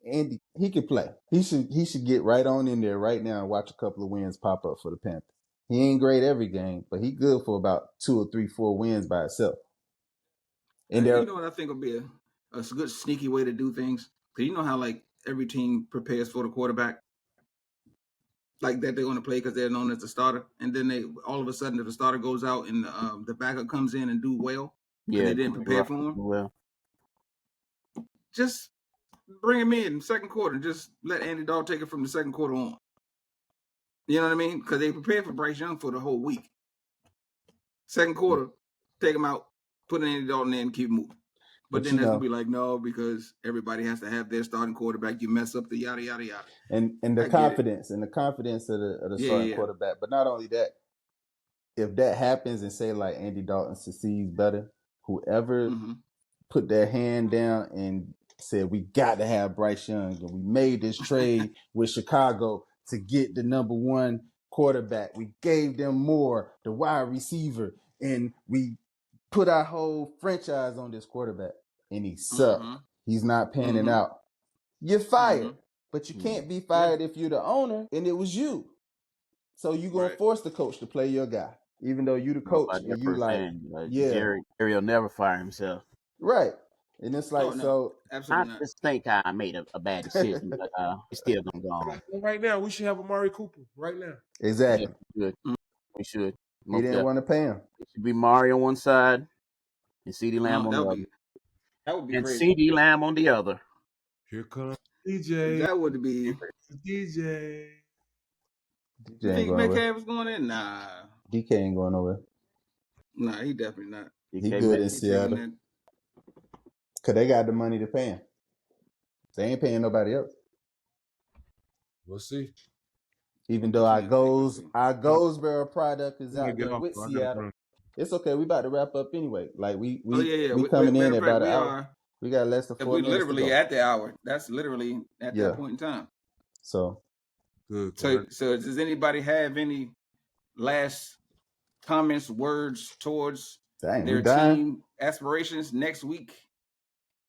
he can play. He should get right on in there right now and watch a couple of wins pop up for the Panthers. He ain't great every game, but he good for about 2 or 3, 4 wins by itself. And you know what I think would be a good sneaky way to do things? Because you know how like every team prepares for the quarterback, like that they're going to play because they're known as the starter, and then they all of a sudden if the starter goes out and the backup comes in and do well, they didn't prepare for him. Well, just bring him in second quarter. Just let Andy Dalton take it from the second quarter on. You know what I mean? Because they prepared for Bryce Young for the whole week. Second quarter, take him out, put Andy Dalton in, keep moving. But then there's gonna be like, no, because everybody has to have their starting quarterback. You mess up the yada yada yada. And the confidence of the starting quarterback. But not only that, if that happens and say like Andy Dalton succeeds better, whoever put their hand down and said we got to have Bryce Young and we made this trade with Chicago to get the number one quarterback. We gave them more, the wide receiver, and we put our whole franchise on this quarterback, and he sucked. He's not panning out. You're fired, but you can't be fired if you're the owner and it was you. So you're going to force the coach to play your guy, even though you the coach and you like, Jerry will never fire himself. Right. And it's like, absolutely I just think I made a bad decision, but it's still going to go on. Right now, we should have Amari Cooper right now. Exactly. Yeah, we should. He didn't want to pay him. It should be Mari on one side and CeeDee Lamb on the other. That would be and crazy. CeeDee Lamb on the other. Here comes DJ. That would be DJ. You think Metcalf was going in? Nah. DK ain't going nowhere. Nah, he definitely not. He good in Seattle. Because they got the money to pay him. They ain't paying nobody else. We'll see. Even though our Goldsboro product is out there with Seattle. It's okay. We about to wrap up anyway. Like we coming in at about an hour. We got less than 4 minutes. We literally at the hour. That's literally at that point in time. So good. So does anybody have any last comments, words towards their team aspirations next week?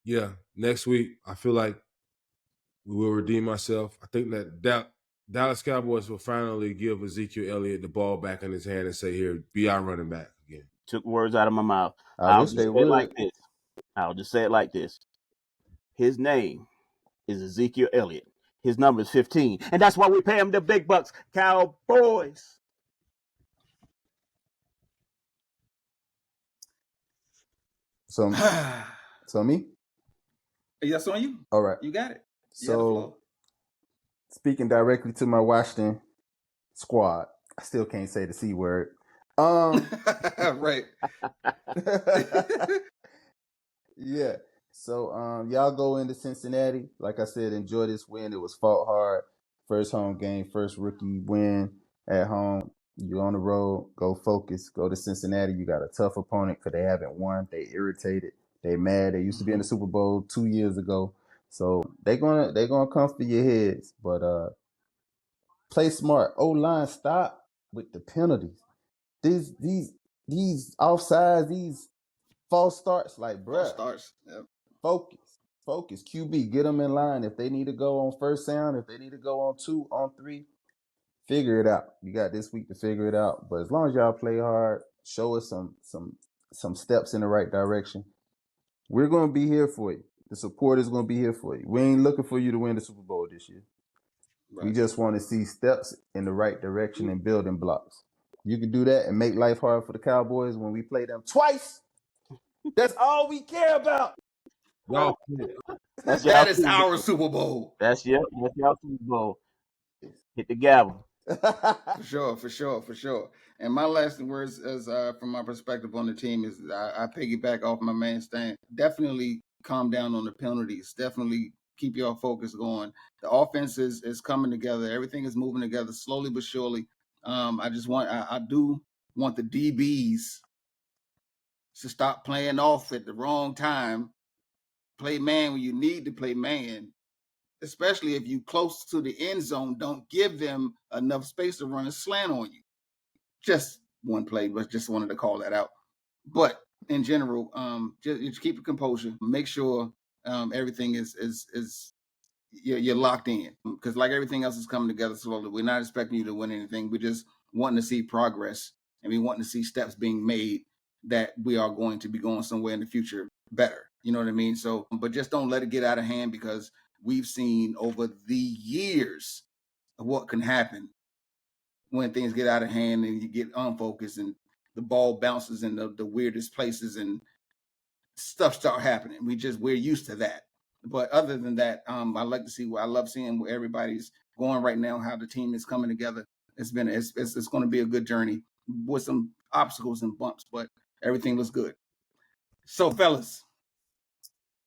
Yeah, next week I feel like we will redeem ourselves. I think that Dallas Cowboys will finally give Ezekiel Elliott the ball back in his hand and say, "Here, be our running back again." Took words out of my mouth. I'll just say it like this. I'll just say it like this. His name is Ezekiel Elliott. His number is 15. And that's why we pay him the big bucks. Cowboys. So me? Yes, on you. All right. You got it. So speaking directly to my Washington squad, I still can't say the C word. Right. Yeah. So y'all go into Cincinnati. Like I said, enjoy this win. It was fought hard. First home game, first rookie win at home. You on the road, go focus, go to Cincinnati. You got a tough opponent because they haven't won. They irritated. They mad. They used to be in the Super Bowl 2 years ago. So they're gonna come for your heads. But play smart. O-line, stop with the penalties. These offsides, these false starts, like bruh. False starts. Yep. Focus. QB, get them in line. If they need to go on first down, if they need to go on 2, on 3, figure it out. You got this week to figure it out. But as long as y'all play hard, show us some some steps in the right direction. We're going to be here for you. The support is going to be here for you. We ain't looking for you to win the Super Bowl this year. Right. We just want to see steps in the right direction and building blocks. You can do that and make life hard for the Cowboys when we play them twice. That's all we care about. Y'all, that is our Super Bowl. That's y'all Super Bowl. Hit the gavel. For sure. And my last words, as from my perspective on the team, is I piggyback off my man Stan. Definitely calm down on the penalties. Definitely keep your focus going. The offense is coming together. Everything is moving together slowly but surely. I do want the DBs to stop playing off at the wrong time. Play man when you need to play man. Especially if you close to the end zone, don't give them enough space to run a slant on you. Just one play, but just wanted to call that out. But in general, just keep your composure. Make sure everything is you're locked in, because like everything else is coming together slowly. We're not expecting you to win anything. We're just wanting to see progress, and we want to see steps being made that we are going to be going somewhere in the future better. You know what I mean? So, but just don't let it get out of hand, because we've seen over the years what can happen when things get out of hand and you get unfocused and the ball bounces in the weirdest places and stuff start happening. We're used to that. But other than that, I love seeing where everybody's going right now, how the team is coming together. It's going to be a good journey with some obstacles and bumps, but everything looks good. So, fellas,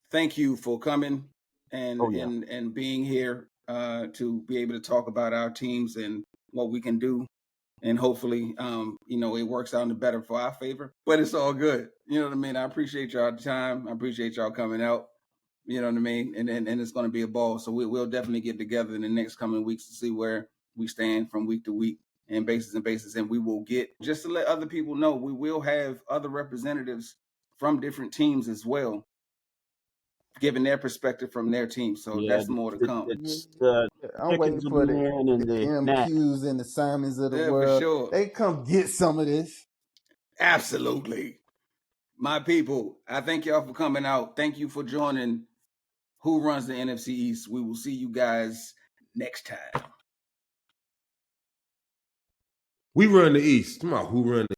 thank you for coming and being here to be able to talk about our teams and what we can do. And hopefully, it works out in the better for our favor. But it's all good. You know what I mean? I appreciate y'all time. I appreciate y'all coming out. You know what I mean? And it's going to be a ball. So we'll definitely get together in the next coming weeks to see where we stand from week to week and basis. And we will get, just to let other people know, we will have other representatives from different teams as well, giving their perspective from their team. So that's more to come. I'm waiting for the MQs and the Simons of the world. For sure. They come get some of this. Absolutely. My people, I thank y'all for coming out. Thank you for joining Who Runs the NFC East. We will see you guys next time. We run the East. Come on, who run the